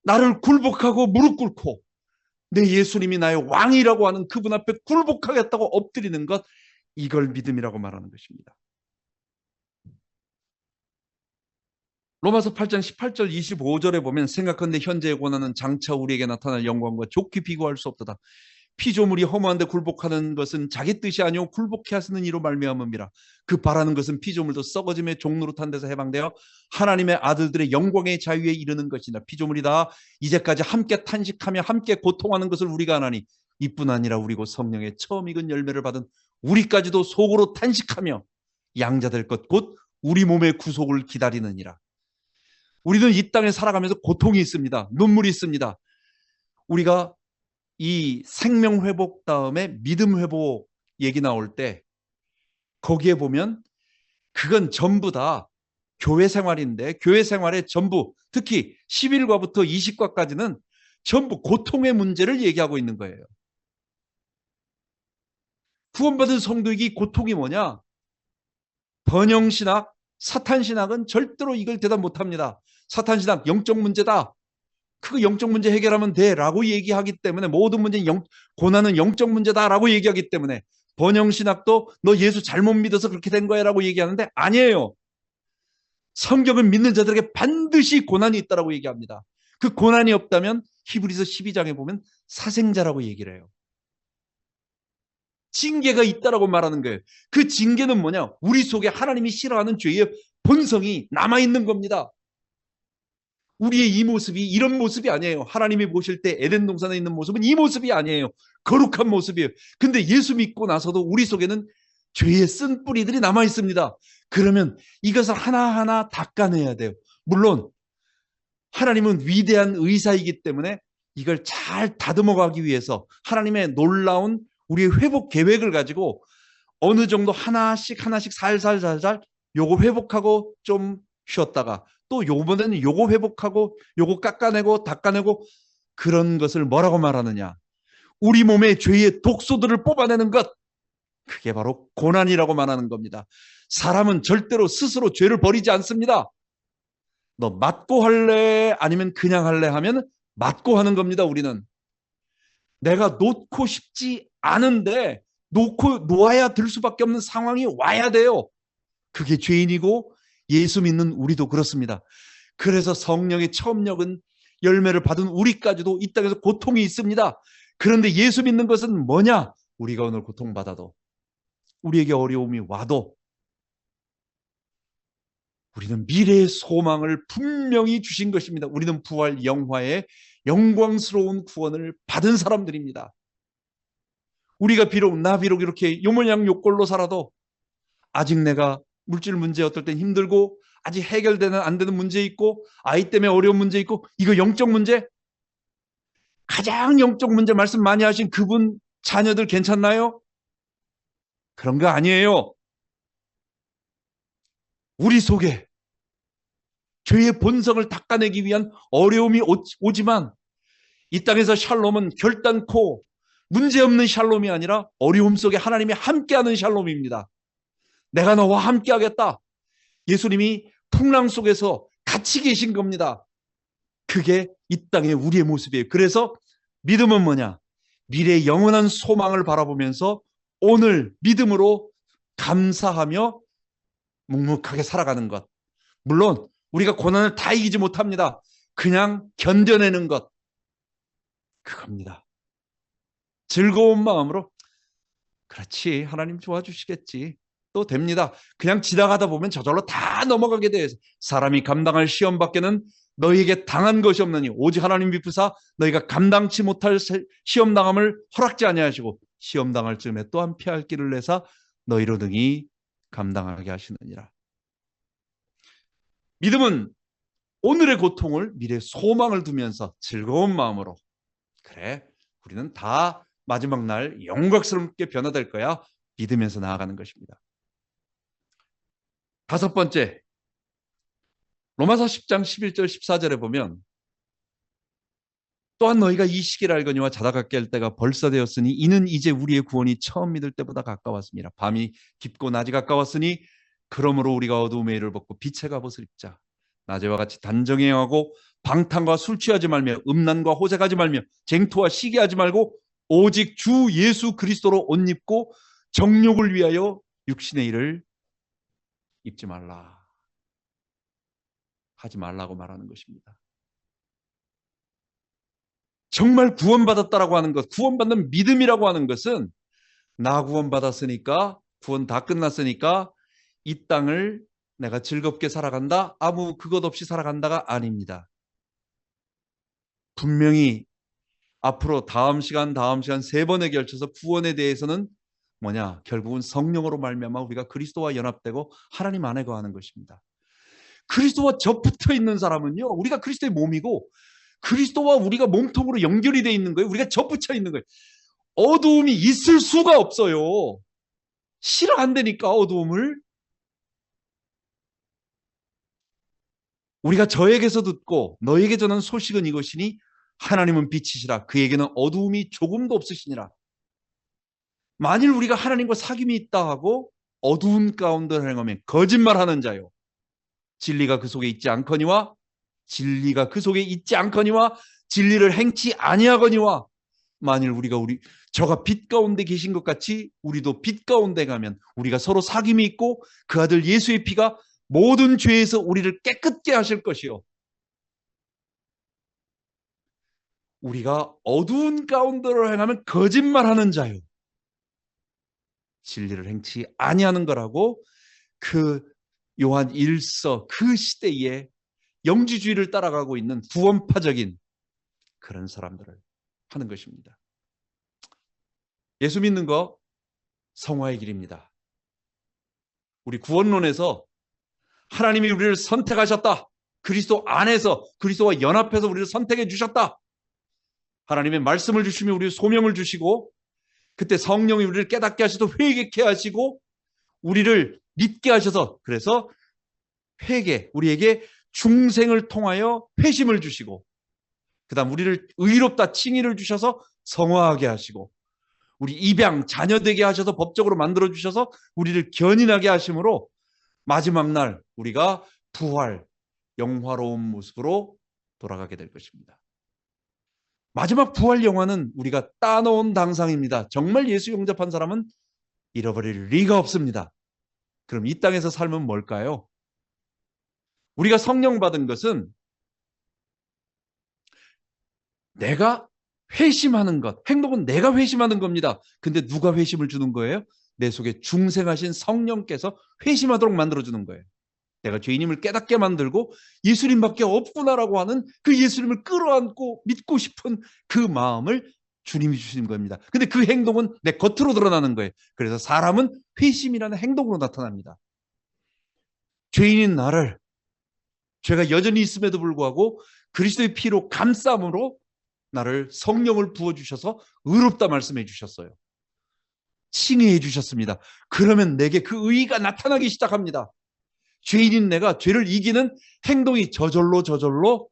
나를 굴복하고 무릎 꿇고 내 예수님이 나의 왕이라고 하는 그분 앞에 굴복하겠다고 엎드리는 것, 이걸 믿음이라고 말하는 것입니다. 로마서 8장 18절 25절에 보면 생각컨대 현재의 고난은 장차 우리에게 나타날 영광과 좋게 비교할 수 없도다. 피조물이 허무한데 굴복하는 것은 자기 뜻이 아니오 굴복해 하시는 이로 말미암음이라. 그 바라는 것은 피조물도 썩어짐의 종노릇한 데서 해방되어 하나님의 아들들의 영광의 자유에 이르는 것이다. 피조물이 다 이제까지 함께 탄식하며 함께 고통하는 것을 우리가 아나니 이뿐 아니라 우리 곧 성령의 처음 익은 열매를 받은 우리까지도 속으로 탄식하며 양자될 것 곧 우리 몸의 구속을 기다리느니라. 우리는 이 땅에 살아가면서 고통이 있습니다. 눈물이 있습니다. 우리가 이 생명 회복 다음에 믿음 회복 얘기 나올 때 거기에 보면 그건 전부 다 교회 생활인데, 교회 생활의 전부, 특히 11과부터 20과까지는 전부 고통의 문제를 얘기하고 있는 거예요. 구원받은 성도에게 고통이 뭐냐? 번영신학, 사탄신학은 절대로 이걸 대답 못합니다. 사탄신학 영적 문제다, 그 영적 문제 해결하면 돼 라고 얘기하기 때문에, 모든 문제는 고난은 영적 문제다 라고 얘기하기 때문에, 번영신학도 너 예수 잘못 믿어서 그렇게 된 거야 라고 얘기하는데 아니에요. 성경을 믿는 자들에게 반드시 고난이 있다라고 얘기합니다. 그 고난이 없다면 히브리서 12장에 보면 사생자라고 얘기를 해요. 징계가 있다라고 말하는 거예요. 그 징계는 뭐냐? 우리 속에 하나님이 싫어하는 죄의 본성이 남아있는 겁니다. 우리의 이 모습이 이런 모습이 아니에요. 하나님이 보실 때 에덴 동산에 있는 모습은 이 모습이 아니에요. 거룩한 모습이에요. 근데 예수 믿고 나서도 우리 속에는 죄의 쓴 뿌리들이 남아 있습니다. 그러면 이것을 하나하나 닦아내야 돼요. 물론 하나님은 위대한 의사이기 때문에 이걸 잘 다듬어 가기 위해서 하나님의 놀라운 우리의 회복 계획을 가지고 어느 정도 하나씩 하나씩 살살 요거 회복하고 좀 쉬었다가 또 요번에는 요거 회복하고 요거 깎아내고 닦아내고, 그런 것을 뭐라고 말하느냐? 우리 몸의 죄의 독소들을 뽑아내는 것, 그게 바로 고난이라고 말하는 겁니다. 사람은 절대로 스스로 죄를 버리지 않습니다. 너 맞고 할래 아니면 그냥 할래 하면 맞고 하는 겁니다. 우리는 내가 놓고 싶지 않은데 놓고 놓아야 될 수밖에 없는 상황이 와야 돼요. 그게 죄인이고 예수 믿는 우리도 그렇습니다. 그래서 성령의 처음 력은 열매를 받은 우리까지도 이 땅에서 고통이 있습니다. 그런데 예수 믿는 것은 뭐냐? 우리가 오늘 고통받아도, 우리에게 어려움이 와도 우리는 미래의 소망을 분명히 주신 것입니다. 우리는 부활 영화의 영광스러운 구원을 받은 사람들입니다. 우리가 비록 이렇게 요 모양 요 꼴로 살아도 아직 내가 물질 문제 어떨 땐 힘들고 아직 해결되는 안 되는 문제 있고 아이 때문에 어려운 문제 있고, 이거 영적 문제, 가장 영적 문제 말씀 많이 하신 그분 자녀들 괜찮나요? 그런 거 아니에요. 우리 속에 죄의 본성을 닦아내기 위한 어려움이 오지만 이 땅에서 샬롬은 결단코 문제없는 샬롬이 아니라 어려움 속에 하나님이 함께하는 샬롬입니다. 내가 너와 함께하겠다. 예수님이 풍랑 속에서 같이 계신 겁니다. 그게 이 땅의 우리의 모습이에요. 그래서 믿음은 뭐냐? 미래의 영원한 소망을 바라보면서 오늘 믿음으로 감사하며 묵묵하게 살아가는 것. 물론 우리가 고난을 다 이기지 못합니다. 그냥 견뎌내는 것. 그겁니다. 즐거운 마음으로 그렇지, 하나님 도와주시겠지, 또 됩니다. 그냥 지나가다 보면 저절로 다 넘어가게 돼. 사람이 감당할 시험 밖에는 너희에게 당한 것이 없느니 오직 하나님 미쁘사 너희가 감당치 못할 시험 당함을 허락지 아니하시고 시험 당할 즈음에 또한 피할 길을 내사 너희로 등이 감당하게 하시느니라. 믿음은 오늘의 고통을 미래의 소망을 두면서 즐거운 마음으로, 그래, 우리는 다 마지막 날 영광스럽게 변화될 거야, 믿으면서 나아가는 것입니다. 다섯 번째, 로마서 10장 11절 14절에 보면 또한 너희가 이 시기를 알거니와 자다가 깰 때가 벌써 되었으니 이는 이제 우리의 구원이 처음 믿을 때보다 가까웠습니다. 밤이 깊고 낮이 가까웠으니 그러므로 우리가 어두움의 일을 벗고 빛의 갑옷을 입자. 낮에와 같이 단정히 행하고 방탕과 술 취하지 말며 음란과 호색하지 말며 쟁투와 시기하지 말고 오직 주 예수 그리스도로 옷 입고 정욕을 위하여 육신의 일을 입지 말라. 하지 말라고 말하는 것입니다. 정말 구원받았다라고 하는 것, 구원받는 믿음이라고 하는 것은 나 구원받았으니까, 구원 다 끝났으니까 이 땅을 내가 즐겁게 살아간다, 아무 그것 없이 살아간다가 아닙니다. 분명히 앞으로 다음 시간 세 번에 걸쳐서 구원에 대해서는 뭐냐, 결국은 성령으로 말미암아 우리가 그리스도와 연합되고 하나님 안에 거하는 것입니다. 그리스도와 접붙어 있는 사람은요, 우리가 그리스도의 몸이고 그리스도와 우리가 몸통으로 연결이 돼 있는 거예요. 우리가 접붙여 있는 거예요. 어두움이 있을 수가 없어요. 싫어 안 되니까 어두움을. 우리가 저에게서 듣고 너에게 전한 소식은 이것이니 하나님은 빛이시라 그에게는 어두움이 조금도 없으시니라. 만일 우리가 하나님과 사귐이 있다 하고 어두운 가운데 행하면 거짓말하는 자요, 진리가 그 속에 있지 않거니와 진리가 그 속에 있지 않거니와 진리를 행치 아니하거니와, 만일 우리가 저가 빛 가운데 계신 것 같이 우리도 빛 가운데 가면 우리가 서로 사귐이 있고 그 아들 예수의 피가 모든 죄에서 우리를 깨끗게 하실 것이요, 우리가 어두운 가운데로 행하면 거짓말하는 자요, 진리를 행치 아니하는 거라고, 그 요한 1서 그 시대에 영지주의를 따라가고 있는 구원파적인 그런 사람들을 하는 것입니다. 예수 믿는 거 성화의 길입니다. 우리 구원론에서 하나님이 우리를 선택하셨다, 그리스도 안에서 그리스도와 연합해서 우리를 선택해 주셨다, 하나님의 말씀을 주시며 우리 소명을 주시고 그때 성령이 우리를 깨닫게 하셔서 회개케 하시고 우리를 믿게 하셔서, 그래서 우리에게 중생을 통하여 회심을 주시고 그 다음 우리를 의롭다 칭의를 주셔서 성화하게 하시고 우리 입양 자녀 되게 하셔서 법적으로 만들어 주셔서 우리를 견인하게 하심으로 마지막 날 우리가 부활 영화로운 모습으로 돌아가게 될 것입니다. 마지막 부활 영화는 우리가 따놓은 당상입니다. 정말 예수 영접한 사람은 잃어버릴 리가 없습니다. 그럼 이 땅에서 삶은 뭘까요? 우리가 성령 받은 것은 내가 회심하는 것, 행동은 내가 회심하는 겁니다. 근데 누가 회심을 주는 거예요? 내 속에 중생하신 성령께서 회심하도록 만들어주는 거예요. 내가 죄인임을 깨닫게 만들고 예수님밖에 없구나라고 하는 그 예수님을 끌어안고 믿고 싶은 그 마음을 주님이 주시는 겁니다. 근데 그 행동은 내 겉으로 드러나는 거예요. 그래서 사람은 회심이라는 행동으로 나타납니다. 죄인인 나를, 죄가 여전히 있음에도 불구하고 그리스도의 피로 감싸므로 나를 성령을 부어주셔서 의롭다 말씀해 주셨어요. 칭의해 주셨습니다. 그러면 내게 그 의의가 나타나기 시작합니다. 죄인인 내가 죄를 이기는 행동이 저절로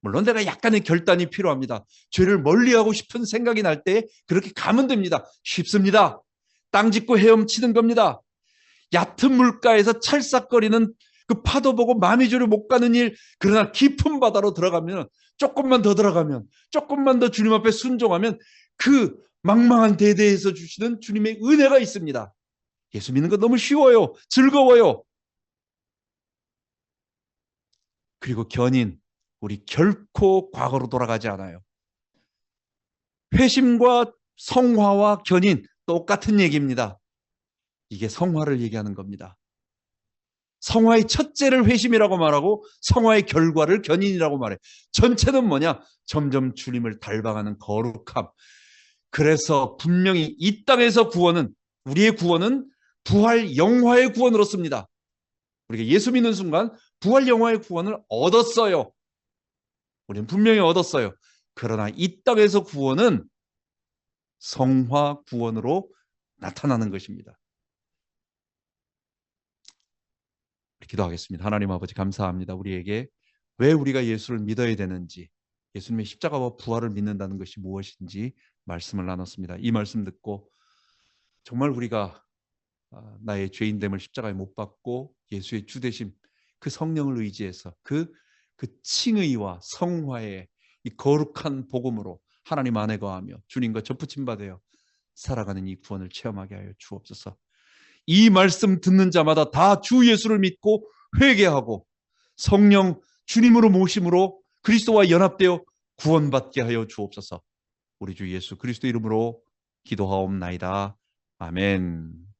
물론 내가 약간의 결단이 필요합니다. 죄를 멀리하고 싶은 생각이 날 때 그렇게 가면 됩니다. 쉽습니다. 땅 짚고 헤엄치는 겁니다. 얕은 물가에서 찰싹거리는 그 파도 보고 마음이 저리 못 가는 일, 그러나 깊은 바다로 들어가면, 조금만 더 들어가면, 조금만 더 주님 앞에 순종하면 그 망망한 대대에서 주시는 주님의 은혜가 있습니다. 예수 믿는 거 너무 쉬워요. 즐거워요. 그리고 견인, 우리 결코 과거로 돌아가지 않아요. 회심과 성화와 견인 똑같은 얘기입니다. 이게 성화를 얘기하는 겁니다. 성화의 첫째를 회심이라고 말하고 성화의 결과를 견인이라고 말해. 전체는 뭐냐? 점점 주님을 닮아가는 거룩함. 그래서 분명히 이 땅에서 구원은, 우리의 구원은 부활 영화의 구원으로 씁니다. 우리가 예수 믿는 순간 부활 영화의 구원을 얻었어요. 우리는 분명히 얻었어요. 그러나 이 땅에서 구원은 성화 구원으로 나타나는 것입니다. 기도하겠습니다. 하나님 아버지 감사합니다. 우리에게 왜 우리가 예수를 믿어야 되는지, 예수님의 십자가와 부활을 믿는다는 것이 무엇인지 말씀을 나눴습니다. 이 말씀 듣고 정말 우리가 나의 죄인됨을 십자가에 못 박고 예수의 주되심, 그 성령을 의지해서 그 칭의와 성화의 이 거룩한 복음으로 하나님 안에 거하며 주님과 접붙임 받아 살아가는 이 구원을 체험하게 하여 주옵소서. 이 말씀 듣는 자마다 다 주 예수를 믿고 회개하고 성령 주님으로 모심으로 그리스도와 연합되어 구원받게 하여 주옵소서. 우리 주 예수 그리스도 이름으로 기도하옵나이다. 아멘.